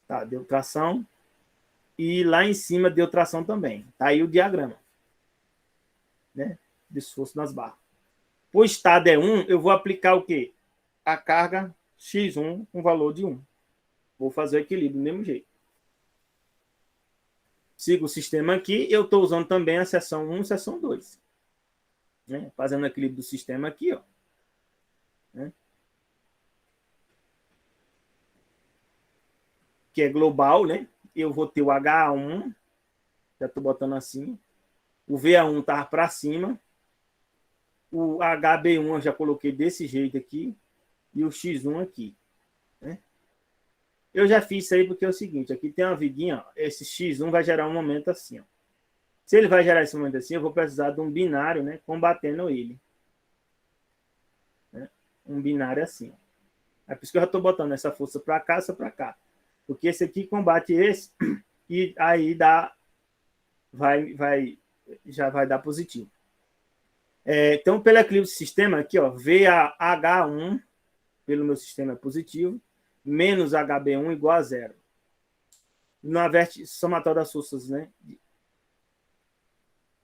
Tá, deu tração. E lá em cima deu tração também. Tá aí o diagrama, né? De esforço nas barras. O estado é 1, eu vou aplicar o quê? A carga X1 com valor de 1. Vou fazer o equilíbrio do mesmo jeito. Sigo o sistema aqui, eu estou usando também a seção 1 e a seção 2. Né? Fazendo o equilíbrio do sistema aqui, ó. que é global, né? Eu vou ter o HA1, já estou botando assim. O VA1 está para cima. O HB1 eu já coloquei desse jeito aqui. E o X1 aqui. Né? Eu já fiz isso aí porque é o seguinte, aqui tem uma vidinha, ó, esse X1 vai gerar um momento assim. Ó. Se ele vai gerar esse momento assim, eu vou precisar de um binário, né, combatendo ele. Né? Um binário assim. Ó. É por isso que eu já estou botando essa força para cá, essa para cá. Porque esse aqui combate esse e aí dá, já vai dar positivo. Então, pelo equilíbrio do sistema aqui, ó, VH1 pelo meu sistema é positivo, menos HB1 igual a zero. Na somatória das forças, né?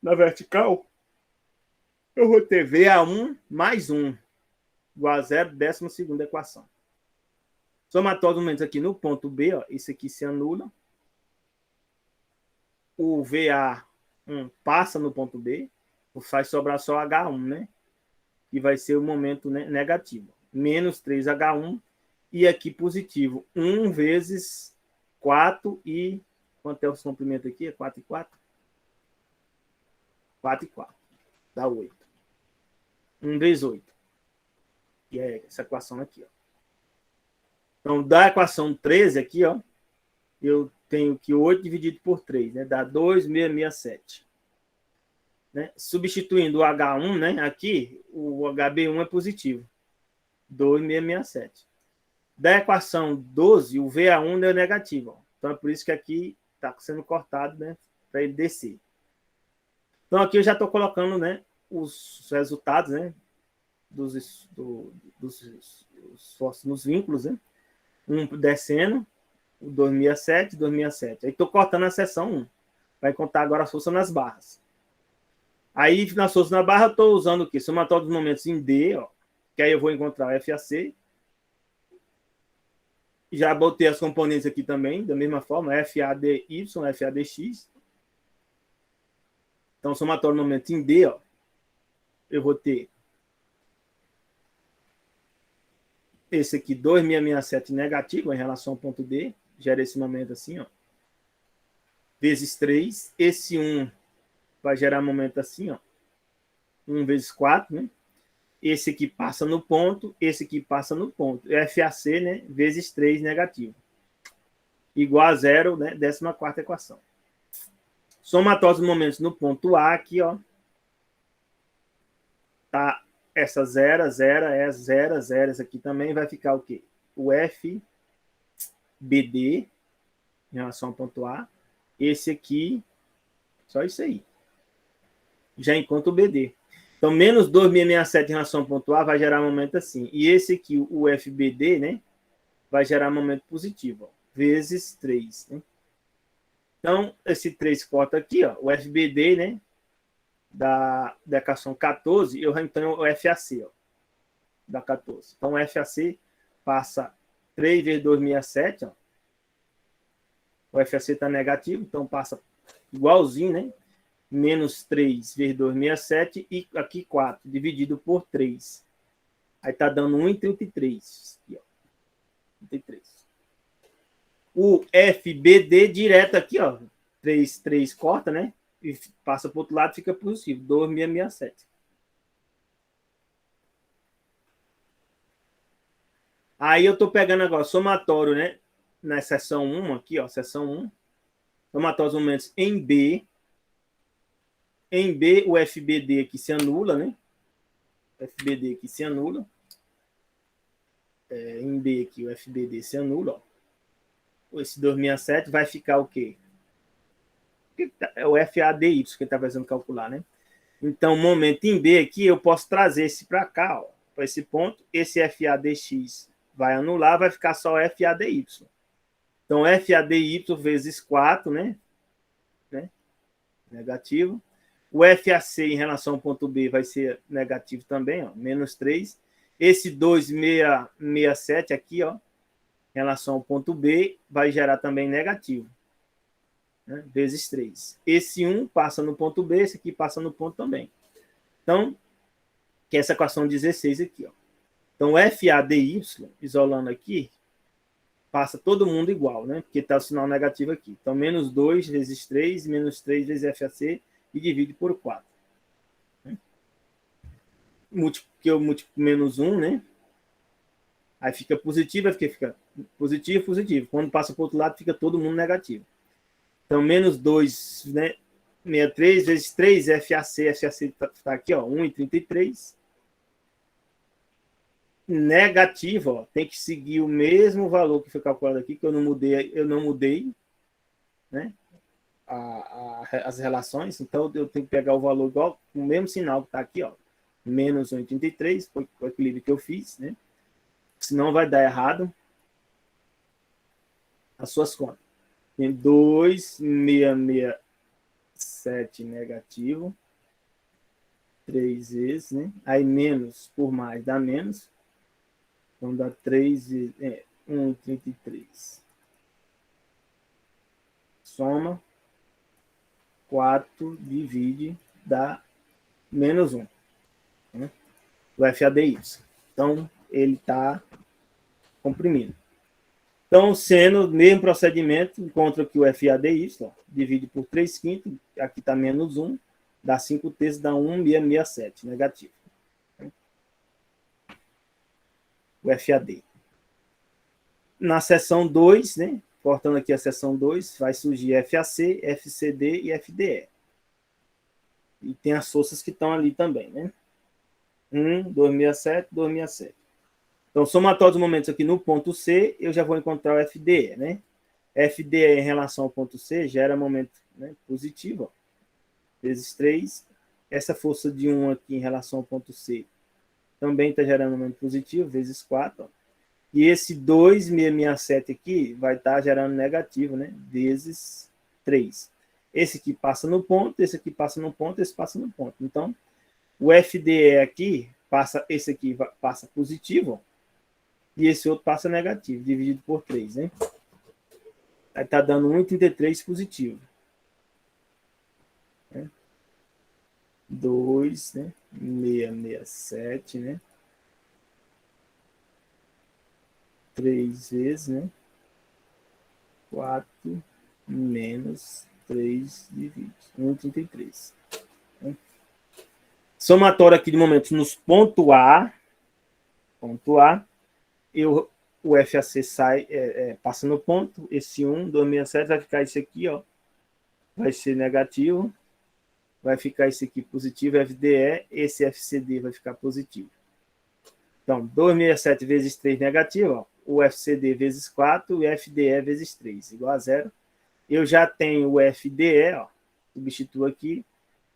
Na vertical, eu vou ter VA1 mais 1 igual a zero, 12ª equação. Somatório dos momentos aqui no ponto B, ó, isso aqui se anula. O VA1 passa no ponto B, faz sobrar só H1, né? Que vai ser o momento, né, negativo. Menos 3H1 e aqui positivo. 1 vezes 4 e... Quanto é o comprimento aqui? É 4 e 4? 4 e 4. Dá 8. 1 vezes 8. E é essa equação aqui, ó. Então, da equação 13 aqui, ó, eu tenho que 8 dividido por 3, né? Dá 2,667. Né? Substituindo o H1, né? Aqui, o HB1 é positivo. 2,667. Da equação 12, o VA1 é negativo. Ó. Então, é por isso que aqui está sendo cortado, né? Para ele descer. Então, aqui eu já estou colocando, né? Os resultados, né? Dos esforços nos vínculos, né? Um descendo, o 2,667, 2,667. Aí estou cortando a seção 1. Vai contar agora a força nas barras. Aí, na força na barra, eu estou usando o quê? Somatório dos momentos em D, ó, que aí eu vou encontrar o FAC. Já botei as componentes aqui também, da mesma forma, FADY, FADX. Então, somatório dos momentos em D, ó, eu vou ter esse aqui, 2,667 negativo em relação ao ponto D, gera esse momento assim, ó, vezes 3. Esse 1 vai gerar momento assim, ó, 1 vezes 4, né? Esse aqui passa no ponto, esse aqui passa no ponto. FAC, né, vezes 3 negativo. Igual a zero, né, 14ª equação. Somatório dos momentos no ponto A aqui, ó. Tá essa zero, zero, zero, zero, essa aqui também vai ficar o quê? O FBD em relação ao ponto A. Esse aqui, só isso aí. Já encontra o BD. Então, menos 2,667 em relação ao ponto A vai gerar momento assim. E esse aqui, o FBD, né? Vai gerar momento positivo, ó, vezes 3, né? Então, esse 3 corta aqui, ó, o FBD, né? Da equação 14, eu então o FAC, ó, da 14. Então, o FAC passa 3 vezes 2,667, ó. O FAC está negativo, então passa igualzinho, né? Menos 3 vezes 2,667 e aqui 4, dividido por 3. Aí está dando 1,33. Aqui, ó. 33. O FBD direto aqui, ó. 3 corta, né? E passa para o outro lado, fica positivo. 2,667. Aí eu estou pegando agora somatório, né? Na seção 1 aqui, ó. Seção 1. Somatório dos momentos em B. Em B, o FBD aqui se anula, né? FBD aqui se anula. Em B aqui, o FBD se anula, ó. Esse 2,667 vai ficar o quê? É o FADY que está fazendo calcular, né? Então, momento em B aqui, eu posso trazer esse para cá, ó, para esse ponto. Esse FADX vai anular, vai ficar só FADY. Então, FADY vezes 4, né? Negativo. O FAC em relação ao ponto B vai ser negativo também, ó, menos 3. Esse 2,667 aqui, ó, em relação ao ponto B, vai gerar também negativo, né, vezes 3. Esse 1 passa no ponto B, esse aqui passa no ponto também. Então, que é essa equação 16 aqui, ó. Então, FADY, isolando aqui, passa todo mundo igual, né? Porque está o sinal negativo aqui. Então, menos 2 vezes 3, menos 3 vezes FAC e divide por 4. Porque eu multiplico menos 1, né? Aí fica positivo, aí fica positivo, positivo. Quando passa para o outro lado, fica todo mundo negativo. Então, menos 2, né? 63 vezes 3, FAC está aqui, ó, 1,33. Negativo, ó, tem que seguir o mesmo valor que foi calculado aqui, que eu não mudei, né? As relações, então eu tenho que pegar o valor igual, o mesmo sinal que está aqui, ó, menos 1,83, foi o equilíbrio que eu fiz, né? Senão vai dar errado as suas contas. Tem 2,667 negativo, 3 vezes, né? Aí menos por mais dá menos. Então dá 3 vezes, 1,33. Soma 4, divide, dá menos 1. Né? O FADY. Então, ele está comprimindo. Então, sendo o mesmo procedimento, encontra que o FADY, ó, divide por 3 quintos, aqui está menos 1, dá 5 terços, dá 1,667, negativo. O FAD. Na seção 2, né, cortando aqui a seção 2, vai surgir FAC, FCD e FDE. E tem as forças que estão ali também, né? 2,67, 2,67. Então, somatório dos momentos aqui no ponto C, eu já vou encontrar o FDE, né? FDE em relação ao ponto C gera momento, né, positivo, ó, vezes 3. Essa força de 1 aqui em relação ao ponto C também está gerando momento positivo, vezes 4. Ó. E esse 2,667 aqui vai estar gerando negativo, né? Vezes 3. Esse aqui passa no ponto, esse aqui passa no ponto, esse passa no ponto. Então, o FDE aqui, esse aqui passa positivo, ó, e esse outro passa negativo, dividido por 3, né? Aí está dando 1,33 positivo. 2, né? 667, né? 3 vezes, né? 4 menos 3 dividido. 1,33. Né? Somatório aqui de momentos nos ponto A, o FAC sai, passa no ponto, esse 1, 267, vai ficar esse aqui, ó, vai ser negativo, vai ficar esse aqui positivo, FDE, esse FCD vai ficar positivo. Então, 267 vezes 3 negativo, ó, o FCD vezes 4 e o FDE vezes 3, igual a 0. Eu já tenho o FDE, ó, substituo aqui,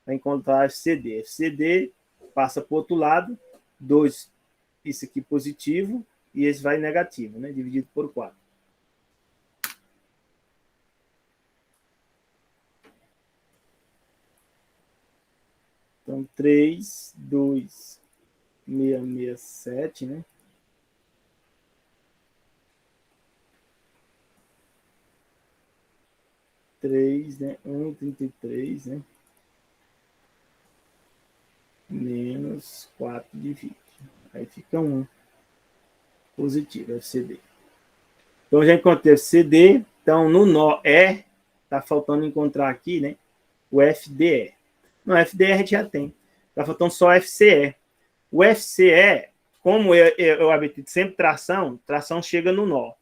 para encontrar o FCD. FCD passa para o outro lado, 2, isso aqui positivo, e esse vai negativo, né, dividido por 4. Então, 3, 2, 667, né? 3, né? 1,33, né? Menos 4 de 20. Aí fica 1. Positivo, FCD. Então, já encontrei FCD. Então, no nó E, tá faltando encontrar aqui, né? O FDE. No FDE a gente já tem. Tá faltando só FCE. O FCE, como eu habito sempre tração chega no nó.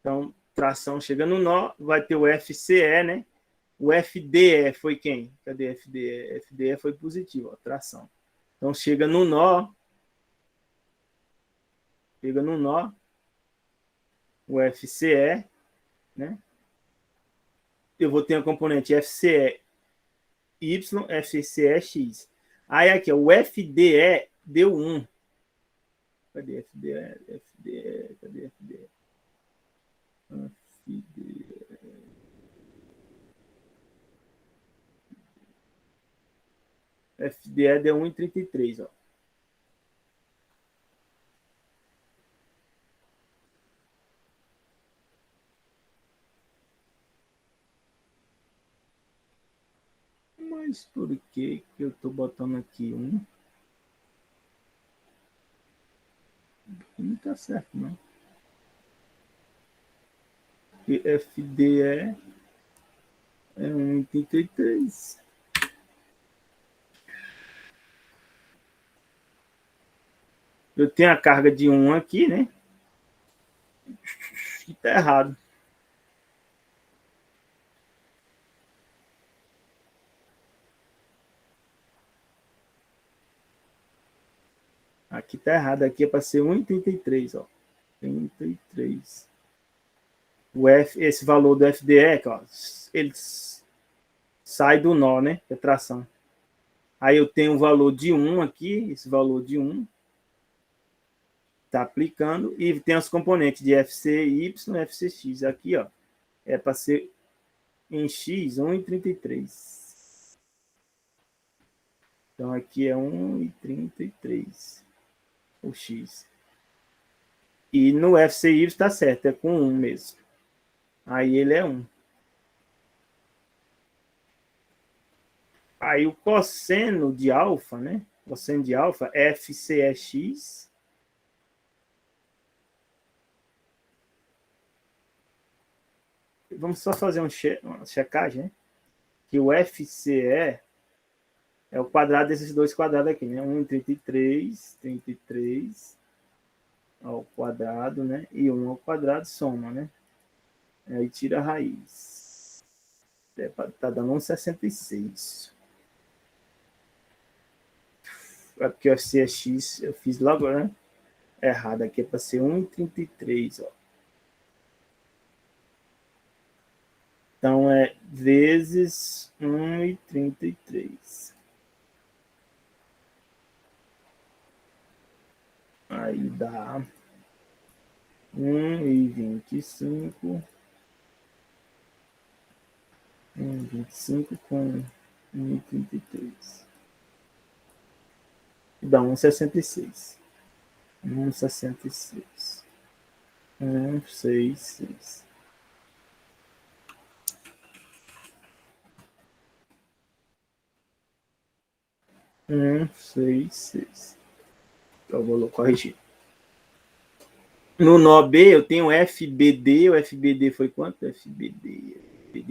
Então, tração chega no nó, vai ter o FCE, né? O FDE foi quem? Cadê FDE? FDE foi positivo, ó, tração. Então, chega no nó, o FCE, né? Eu vou ter a componente FCE Y, FCE X. Aí aqui, ó, o FDE deu 1. Cadê FDE? FDE, cadê FDE? FDE deu 1,33, ó. Mas por que eu tô botando aqui 1? Não tá certo, não. FD é 1,83. Eu tenho a carga de 1 aqui, né? Que tá errado. Aqui tá errado. Aqui é para ser 1,33, ó. 33. Esse valor do FDE, ó, ele sai do nó, né? Que é tração. Aí eu tenho o valor de 1 aqui, esse valor de 1. Tá aplicando. E tem os componentes de FCY e FCX. Aqui, ó, é para ser em X 1,33. Então aqui é 1,33 o X. E no FCY está certo, é com 1 mesmo. Aí ele é 1. Aí o cosseno de alfa, né? Cosseno de alfa, FCEX. Vamos só fazer uma checagem, né? Que o FCE é o quadrado desses dois quadrados aqui, né? 1,33, 33 ao quadrado, né? E 1 ao quadrado soma, né? Aí tira a raiz. Tá dando 1,66. É porque o FCX eu fiz logo, né? Errado. Aqui é para ser 1,33, ó. Então é vezes 1,33. Aí dá 1,25. 1,25 com 1,33. Dá 1,66. 1,66. 1,66. Eu vou corrigir. No nó B, eu tenho FBD. O FBD foi quanto? FBD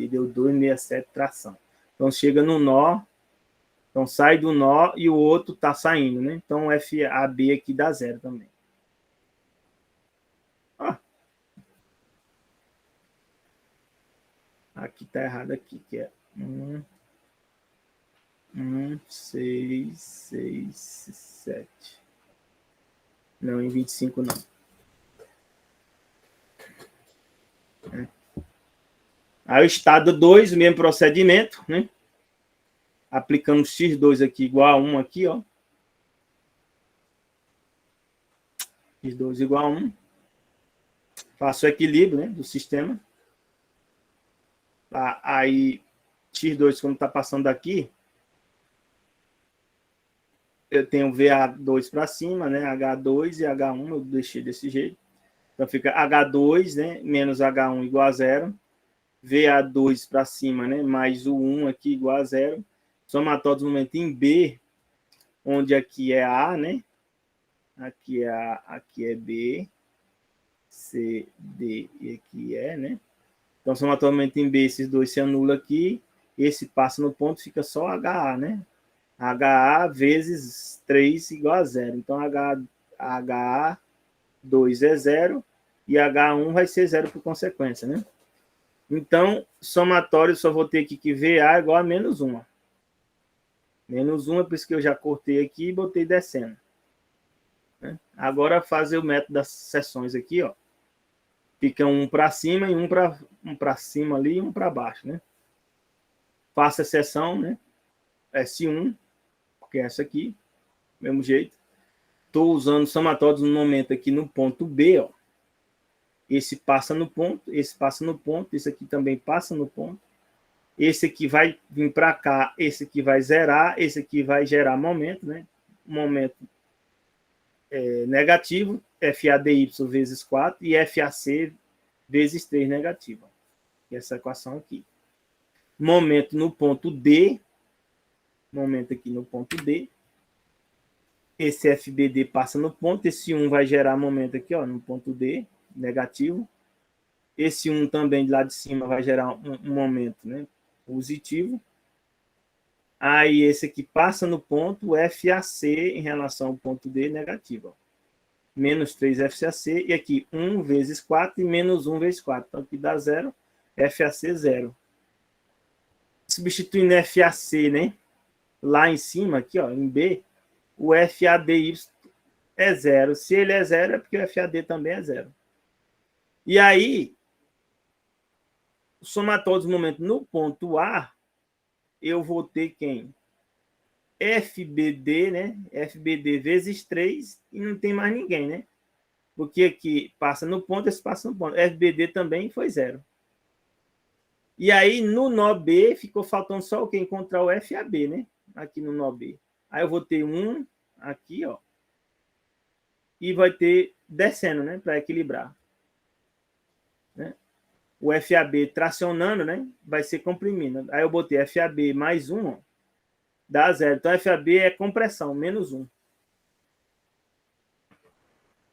deu 2,67 tração. Então, chega no nó. Então, sai do nó e o outro tá saindo, né? Então, o FAB aqui dá 0 também. Ah. Aqui tá errado aqui, que é 6, 7. Não, em 25 não. Aí o estado 2, o mesmo procedimento, né? Aplicando X2 aqui igual a 1 aqui, ó. X2 igual a 1. Faço o equilíbrio, né, do sistema. Aí, X2, como está passando daqui, eu tenho VA2 para cima, né? H2 e H1 eu deixei desse jeito. Então fica H2, né? Menos H1 igual a 0. VA2 para cima, né? Mais o 1 aqui igual a 0. Somatório do momento em B, onde aqui é A, né? Aqui é A, aqui é B, C, D e aqui é, né? Então, somatório do momento em B, esses dois se anulam aqui. Esse passa no ponto, fica só HA, né? HA vezes 3 igual a 0. Então, HA2 é 0 e H1 vai ser 0 por consequência, né? Então, somatório, só vou ter aqui que VA é igual a menos 1. Menos 1 é por isso que eu já cortei aqui e botei descendo. Né? Agora, fazer o método das seções aqui, ó. Fica um para cima e um para cima ali e um para baixo, né? Faça a seção, né? S1, que é essa aqui, mesmo jeito. Estou usando somatórios no momento aqui no ponto B, ó. Esse passa no ponto, esse passa no ponto, esse aqui também passa no ponto. Esse aqui vai vir para cá, esse aqui vai zerar, esse aqui vai gerar momento, né? Momento negativo, FADY vezes 4 e FAC vezes 3 negativo. E essa equação aqui. Momento no ponto D, momento aqui no ponto D. Esse FBD passa no ponto, esse 1 vai gerar momento aqui, ó, no ponto D, negativo. Esse 1 também de lá de cima vai gerar um momento, né, positivo. Aí esse aqui passa no ponto, o FAC em relação ao ponto D negativo. Ó. Menos 3 FAC, e aqui 1 vezes 4 e menos 1 vezes 4. Então aqui dá 0, FAC 0. Substituindo FAC, né? Lá em cima, aqui, ó, em B, o FADY é 0. Se ele é 0, é porque o FAD também é 0. E aí, o somatório dos momentos no ponto A, eu vou ter quem? FBD, né? FBD vezes 3 e não tem mais ninguém, né? Porque aqui passa no ponto, esse passa no ponto. FBD também foi 0. E aí, no nó B, ficou faltando só o quê? Encontrar o FAB, né? Aqui no nó B. Aí eu vou ter 1 aqui, ó. E vai ter descendo, né? Para equilibrar. Né? O FAB tracionando, né? Vai ser comprimindo. Aí eu botei FAB mais 1, ó, dá 0. Então, FAB é compressão, menos 1.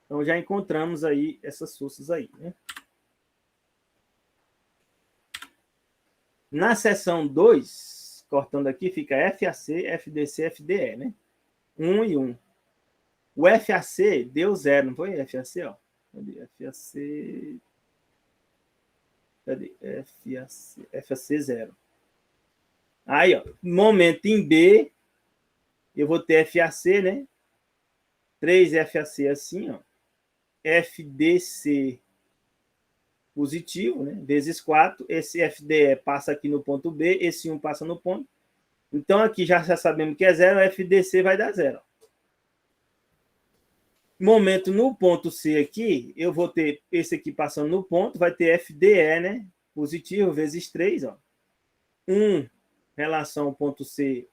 Então, já encontramos aí essas forças aí, né? Na seção 2, cortando aqui, fica FAC, FDC, FDE, né? 1 e 1. O FAC deu 0, não foi? FAC, ó. Cadê? FAC... Cadê? FAC 0. Aí, ó, momento em B, eu vou ter FAC, né? 3 FAC assim, ó. FDC positivo, né? Vezes 4. Esse FDE passa aqui no ponto B, esse 1 passa no ponto. Então, aqui já sabemos que é 0, FDC vai dar 0. Momento no ponto C aqui, eu vou ter esse aqui passando no ponto, vai ter FDE, né? Positivo vezes 3, ó. 1 relação ao ponto C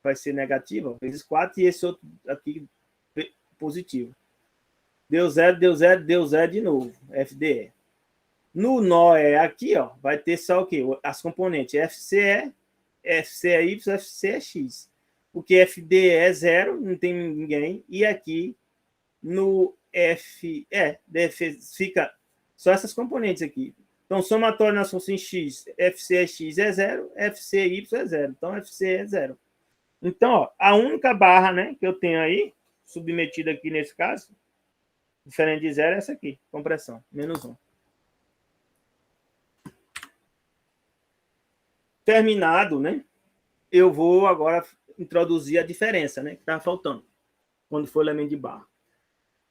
vai ser negativo, ó, vezes 4, e esse outro aqui positivo. Deu 0, deu 0, deu 0 de novo, FDE. No nó é aqui, ó, vai ter só o quê? As componentes FCE, FCEY, FCEX. Porque FDE é 0, não tem ninguém, e aqui no FE, fica só essas componentes aqui. Então, somatório na função em X, FCX é 0, FCY é 0. Então, FC é 0. Então, ó, a única barra, né, que eu tenho aí, submetida aqui nesse caso, diferente de 0, é essa aqui, compressão, menos 1. Terminado, né, eu vou agora introduzir a diferença, né, que estava faltando, quando for o elemento de barra.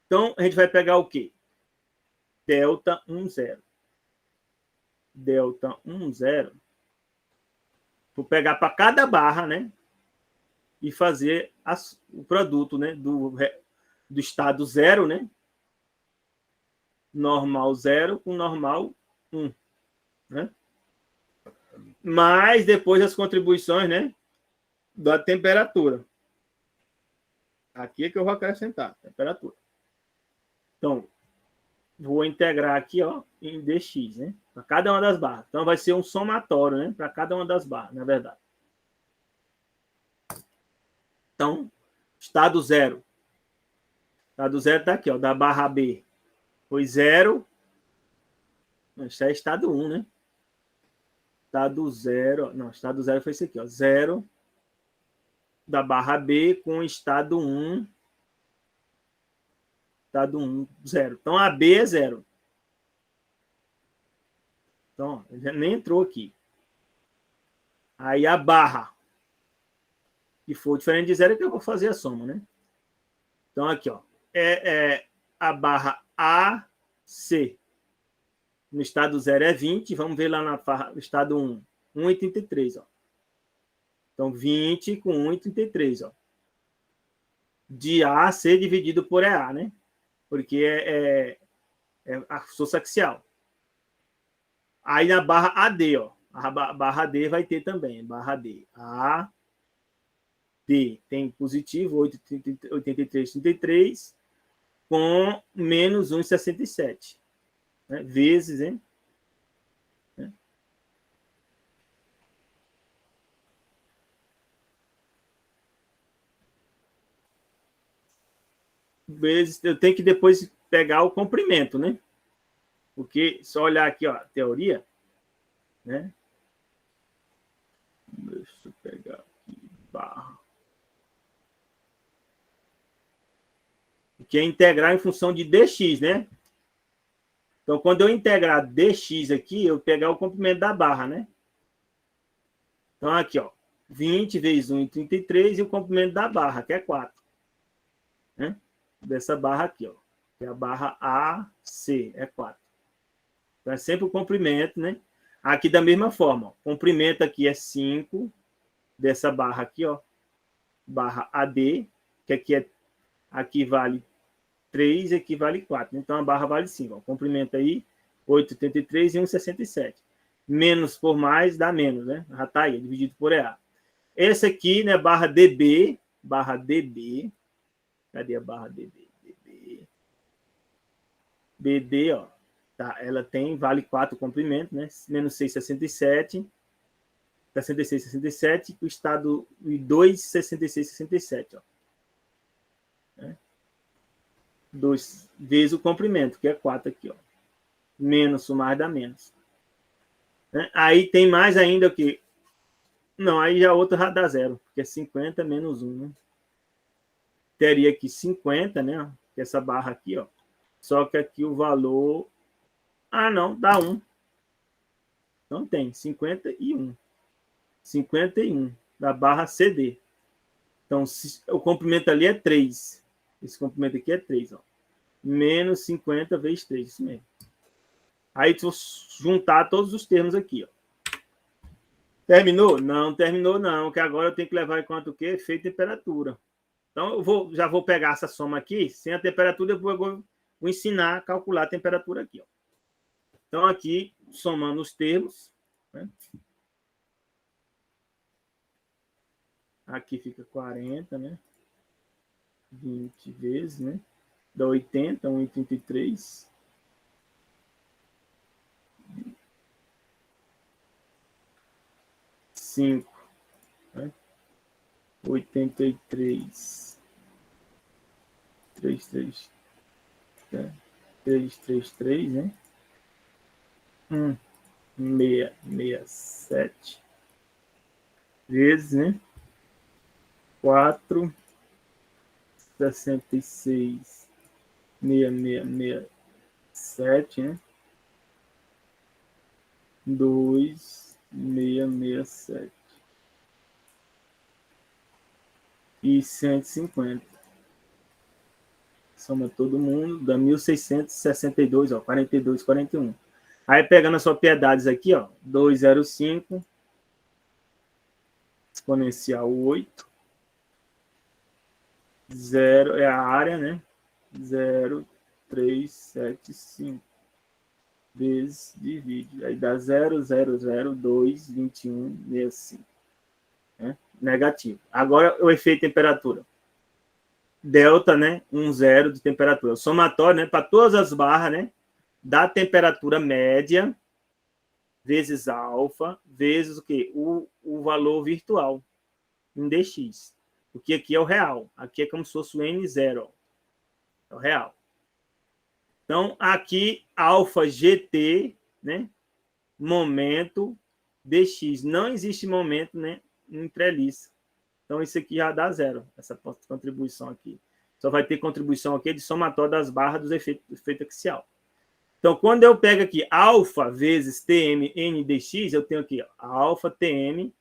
Então, a gente vai pegar o quê? Delta 1, 0. Delta 1, 0. Vou pegar para cada barra, né, e fazer o produto, né, do estado 0, né, normal 0 com normal 1, né? Mas depois as contribuições, né, da temperatura. Aqui é que eu vou acrescentar, temperatura. Então, vou integrar aqui, ó, em dx, né, para cada uma das barras. Então, vai ser um somatório, né, para cada uma das barras, na verdade. Então, estado 0. Estado 0 está aqui, ó, da barra B. Foi 0. Isso é estado 1, né? Estado 0. Não, estado 0 foi esse aqui, ó. 0 da barra B com estado 1. Estado 1, 0. Então, a B é 0. Então, já nem entrou aqui. Aí, a barra, que for diferente de 0, é que eu vou fazer a soma, né? Então, aqui, ó. A barra AC. No estado 0 é 20. Vamos ver lá no estado 1. 1,33, ó. Então, 20 com 1,33, ó. De A a C dividido por EA, né? Porque é a força axial. Aí na barra AD, ó. A barra AD vai ter também. Barra AD. A, D tem positivo, 83,33, com menos 1,67. Né? Vezes, hein? Vezes, eu tenho que depois pegar o comprimento, né? Porque, só olhar aqui, ó, a teoria, né? Deixa eu pegar aqui, barra. Que é integrar em função de dx, né? Então, quando eu integrar dx aqui, eu pegar o comprimento da barra, né? Então, aqui, ó, 20 vezes 1,33 e o comprimento da barra, que é 4. Né? Dessa barra aqui, ó, que é a barra AC, é 4. Então, é sempre o comprimento, né? Aqui da mesma forma, ó, comprimento aqui é 5, dessa barra aqui, ó, barra AD, que aqui vale 3 e aqui vale 4. Então, a barra vale 5. Ó. Comprimento aí, 8,83 e 1,67. Menos por mais dá menos, né? Já está aí, dividido por EA. Esse aqui, né, barra DB, cadê a barra DB? BD, ó, tá, ela tem, vale 4 comprimento, né? Menos 6,67, 66,67, o estado e 2,66,67, ó. 2 vezes o comprimento, que é 4 aqui, ó. Menos, mais dá menos. Né? Aí tem mais ainda o que? Não, aí já outro já dá zero, porque é 50 menos 1, né? Teria aqui 50, né? Essa barra aqui, ó. Só que aqui o valor... Ah, não, dá 1. Então tem 51. 51 da barra CD. Então, o comprimento ali é 3. Esse comprimento aqui é 3, ó. Menos 50 vezes 3, isso mesmo. Aí, tu juntar todos os termos aqui, ó. Terminou? Não, terminou não, que agora eu tenho que levar em conta o quê? Efeito e temperatura. Então, já vou pegar essa soma aqui, sem a temperatura, eu vou ensinar a calcular a temperatura aqui, ó. Então, aqui, somando os termos, né? Aqui fica 40, né? 20 vezes, né? Dá 80, 1,83. 5, né? 83, 33, né? 333, né? 667 vezes, né? 4, 66, 667, né? 2, 667 e 150. Soma todo mundo, dá 1.662, ó, 42, 41. Aí, pegando as propriedades aqui, ó, 205, exponencial 8, 0 é a área, né? 0,375 vezes divide. Aí dá 0,0022165. Né? Negativo. Agora, o efeito temperatura. Delta, né? 0 de temperatura. O somatório, né? Para todas as barras, né? Da temperatura média vezes alfa, vezes o quê? O valor virtual em dx. Porque aqui é o real. Aqui é como se fosse o N0. É o real. Então, aqui, alfa GT, né? Momento dx. Não existe momento, né? Em treliça. Então, isso aqui já dá zero, essa contribuição aqui. Só vai ter contribuição aqui de somatório das barras do efeito axial. Então, quando eu pego aqui alfa vezes Tm n dx, eu tenho aqui ó, alfa Tm.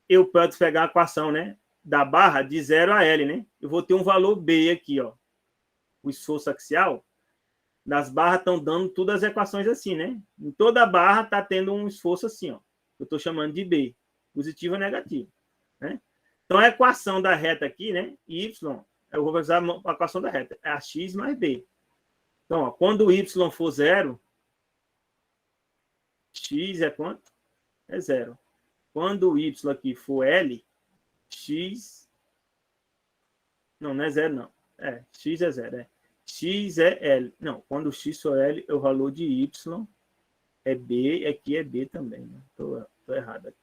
Eu posso pegar a equação, né, da barra de 0 a L, né? Eu vou ter um valor B aqui, ó. O esforço axial das barras estão dando todas as equações assim, né? Em toda a barra está tendo um esforço assim, ó. Eu estou chamando de B, positivo ou negativo, né? Então, a equação da reta aqui, né? Y, eu vou usar a equação da reta, é a x mais B. Então, ó, quando o y for 0, x é quanto? É 0. Quando o y aqui for L, x... Não, não é 0, não. X é 0, é. X é L. Não, quando o x for L, o valor de y é B, aqui é B também. Estou errado aqui.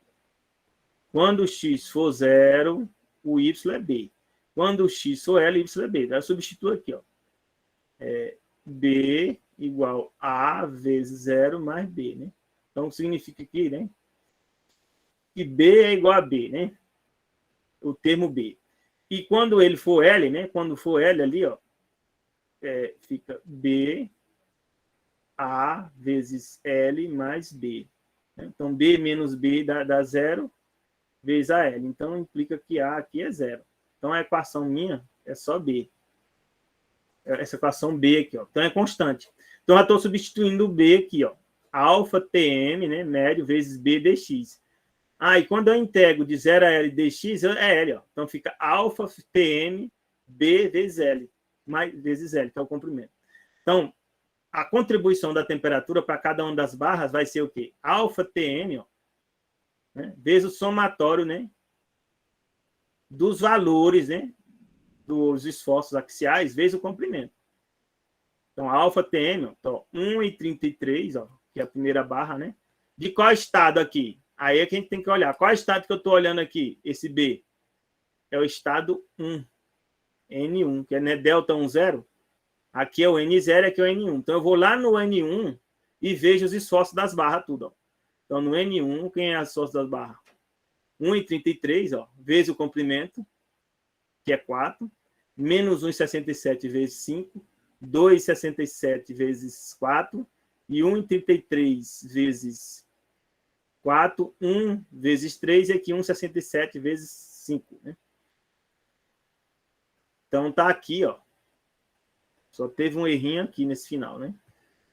Quando o x for 0, o y é B. Quando o x for L, o y é B. Eu substituo aqui, ó. B igual a vezes 0 mais B, né? Então, significa aqui, né? Que B é igual a B, né? O termo B. E quando ele for L, né? Quando for L ali, ó, fica B A vezes L mais B. Então, B menos B dá 0 vezes a L. Então, implica que A aqui é 0. Então, a equação minha é só B. Essa equação B aqui, ó. Então, é constante. Então, eu estou substituindo o B aqui, ó. Alfa TM, né? Médio, vezes B dx. E quando eu integro de 0 a L dx, é L, ó. Então, fica alfa TM B vezes L. Mais, vezes L, que é o comprimento. Então, a contribuição da temperatura para cada uma das barras vai ser o quê? Alfa TM, ó, né? Vezes o somatório, né? Dos valores, né? Dos esforços axiais, vezes o comprimento. Então, a alfa TM, ó, 1,33, ó, que é a primeira barra, né? De qual estado aqui? Aí é que a gente tem que olhar. Qual estado que eu estou olhando aqui? Esse B. É o estado 1. N1, que é, né, delta 1, 0. Aqui é o N0, aqui é o N1. Então, eu vou lá no N1 e vejo os esforços das barras, tudo. Ó. Então, no N1, quem é os esforços das barras? 1,33, ó, vezes o comprimento, que é 4, menos 1,67 vezes 5, 2,67 vezes 4, e 1,33 vezes 4, 1 vezes 3, e aqui 1,67 vezes 5. Né? Então, tá aqui, ó. Só teve um errinho aqui nesse final, né?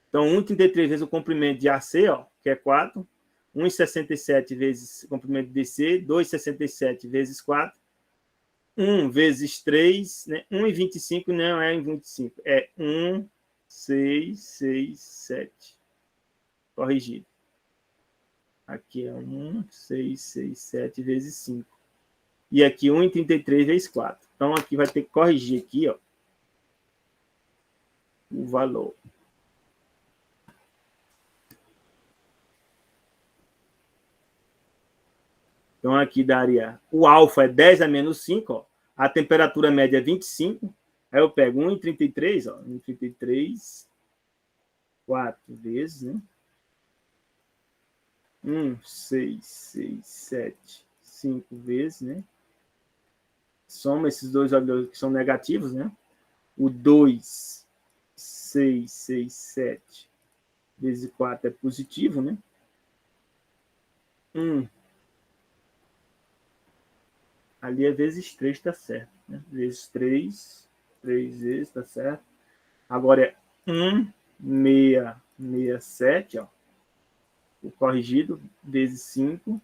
Então, 1,33 vezes o comprimento de AC, ó, que é 4. 1,67 vezes o comprimento de DC. 2,67 vezes 4. 1 vezes 3. Né? 1,25 não é 1,25. É 1,667. Corrigido. Aqui é 1,667 vezes 5. E aqui 1,33 vezes 4. Então, aqui vai ter que corrigir aqui, ó, o valor. Então, aqui daria... O alfa é 10 a menos 5, ó. A temperatura média é 25. Aí eu pego 1,33, ó. 1,33, 4 vezes, né? 1,667, 5 vezes, né? Soma esses dois valores que são negativos, né? O 2,667 vezes 4 é positivo, né? 1 ali é vezes 3, está certo. Né? Vezes 3 vezes, está certo. Agora é 1,667, ó. O corrigido, vezes 5,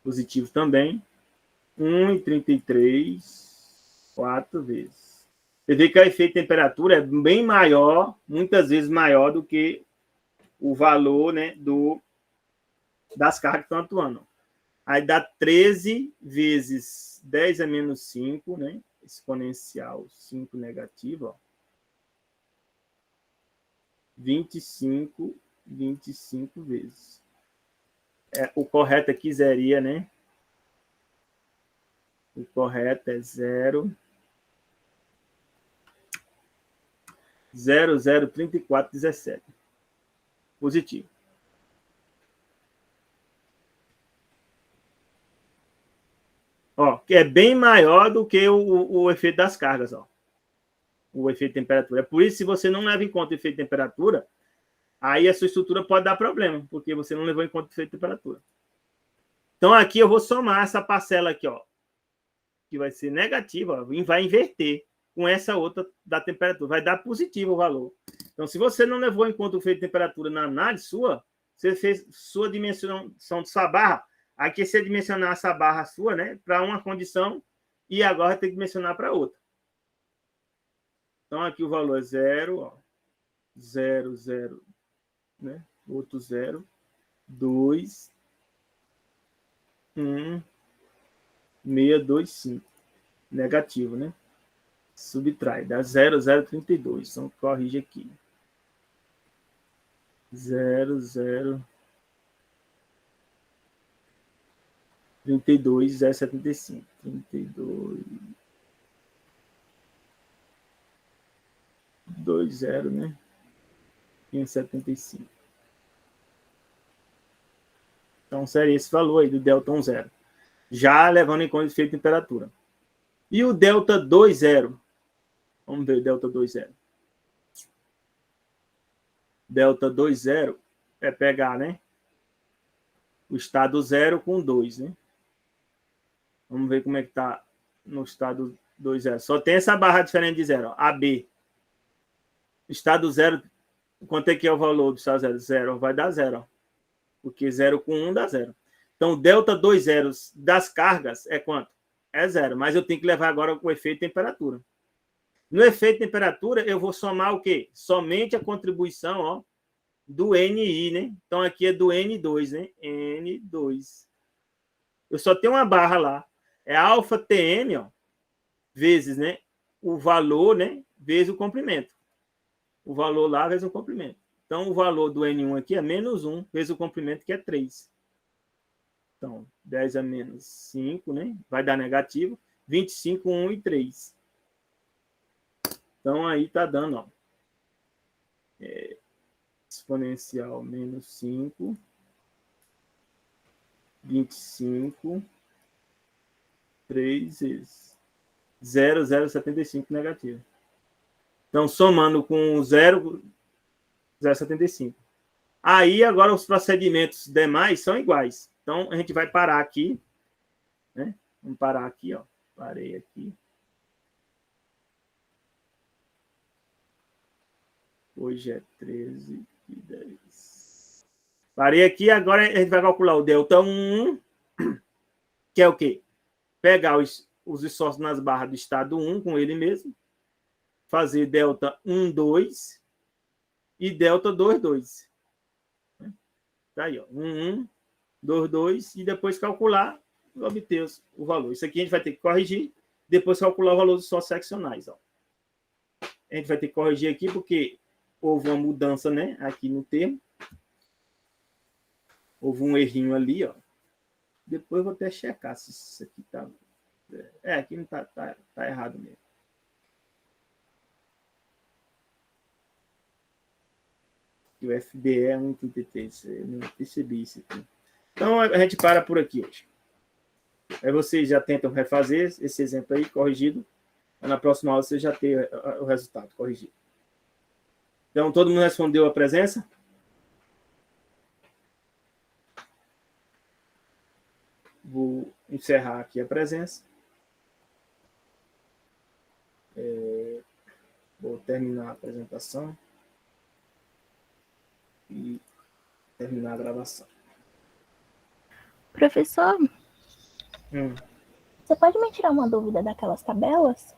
positivo também. 1,33, 4 vezes. Você vê que o efeito de temperatura é bem maior, muitas vezes maior do que o valor, né, das cargas que estão atuando. Aí dá 13 vezes 10 a menos 5, né? Exponencial 5 negativo, ó. 25 vezes. O correto aqui seria, né? O correto é 0,003417. Positivo. Ó, que é bem maior do que o efeito das cargas, ó. O efeito de temperatura. É por isso que se você não leva em conta o efeito de temperatura, aí a sua estrutura pode dar problema, porque você não levou em conta o efeito de temperatura. Então, aqui eu vou somar essa parcela aqui, ó, que vai ser negativa, ó, e vai inverter com essa outra da temperatura. Vai dar positivo o valor. Então, se você não levou em conta o efeito de temperatura na análise sua, você fez sua dimensão de sua barra, aqui você dimensionar essa barra sua, né, para uma condição, e agora tem que dimensionar para outra. Então, aqui o valor é 0, ó, 0, 0, né, outro 0, 2, 1, 625. Negativo, né? Subtrai, dá 0,032. Então, corrige aqui. 0,032, 0,75. 32. 20, né? 575. Então, seria esse valor aí do delta 10. Já levando em conta o efeito de temperatura. E o delta 20? Vamos ver o delta 20. Delta 20 é pegar, né? O estado 0 com 2, né? Vamos ver como é que está no estado 20. Só tem essa barra diferente de 0, ó, AB. Estado 0, quanto é que é o valor do estado 0? 0, vai dar 0, ó. Porque 0 com 1 dá 0. Então, o delta 20 das cargas é quanto? É 0, mas eu tenho que levar agora o efeito de temperatura. No efeito de temperatura, eu vou somar o quê? Somente a contribuição, ó, do NI, né? Então, aqui é do N2, né? N2. Eu só tenho uma barra lá. É alfa TM, ó, vezes, né? O valor, né? Vezes o comprimento. O valor lá vezes o comprimento. Então, o valor do N1 aqui é menos 1 vezes o comprimento, que é 3. Então, 10 a menos 5, né? Vai dar negativo. 25, 1 e 3. Então, aí tá dando, ó. Exponencial menos 5. 25. 3 vezes 0,075 negativo. Então, somando com 0,075. Aí, agora, os procedimentos demais são iguais. Então, a gente vai parar aqui, né? Vamos parar aqui, ó. Parei aqui. Hoje é 13 e 10. Parei aqui, agora a gente vai calcular o delta 1, que é o quê? Pegar os esforços nas barras do estado 1 com ele mesmo, fazer delta 2 e delta 2. Tá aí, ó. 1, 2, e depois calcular e obter o valor. Isso aqui a gente vai ter que corrigir, depois calcular o valor dos esforços seccionais, ó. A gente vai ter que corrigir aqui porque houve uma mudança, né, aqui no termo. Houve um errinho ali, ó. Depois eu vou até checar se isso aqui tá... aqui não tá errado mesmo. O FBE é 1,33. Eu não percebi isso aqui. Então, a gente para por aqui hoje. Aí vocês já tentam refazer esse exemplo aí, corrigido. Na próxima aula você já tem o resultado corrigido. Então, todo mundo respondeu a presença? Vou encerrar aqui a presença. Vou terminar a apresentação. E terminar a gravação. Professor, você pode me tirar uma dúvida daquelas tabelas?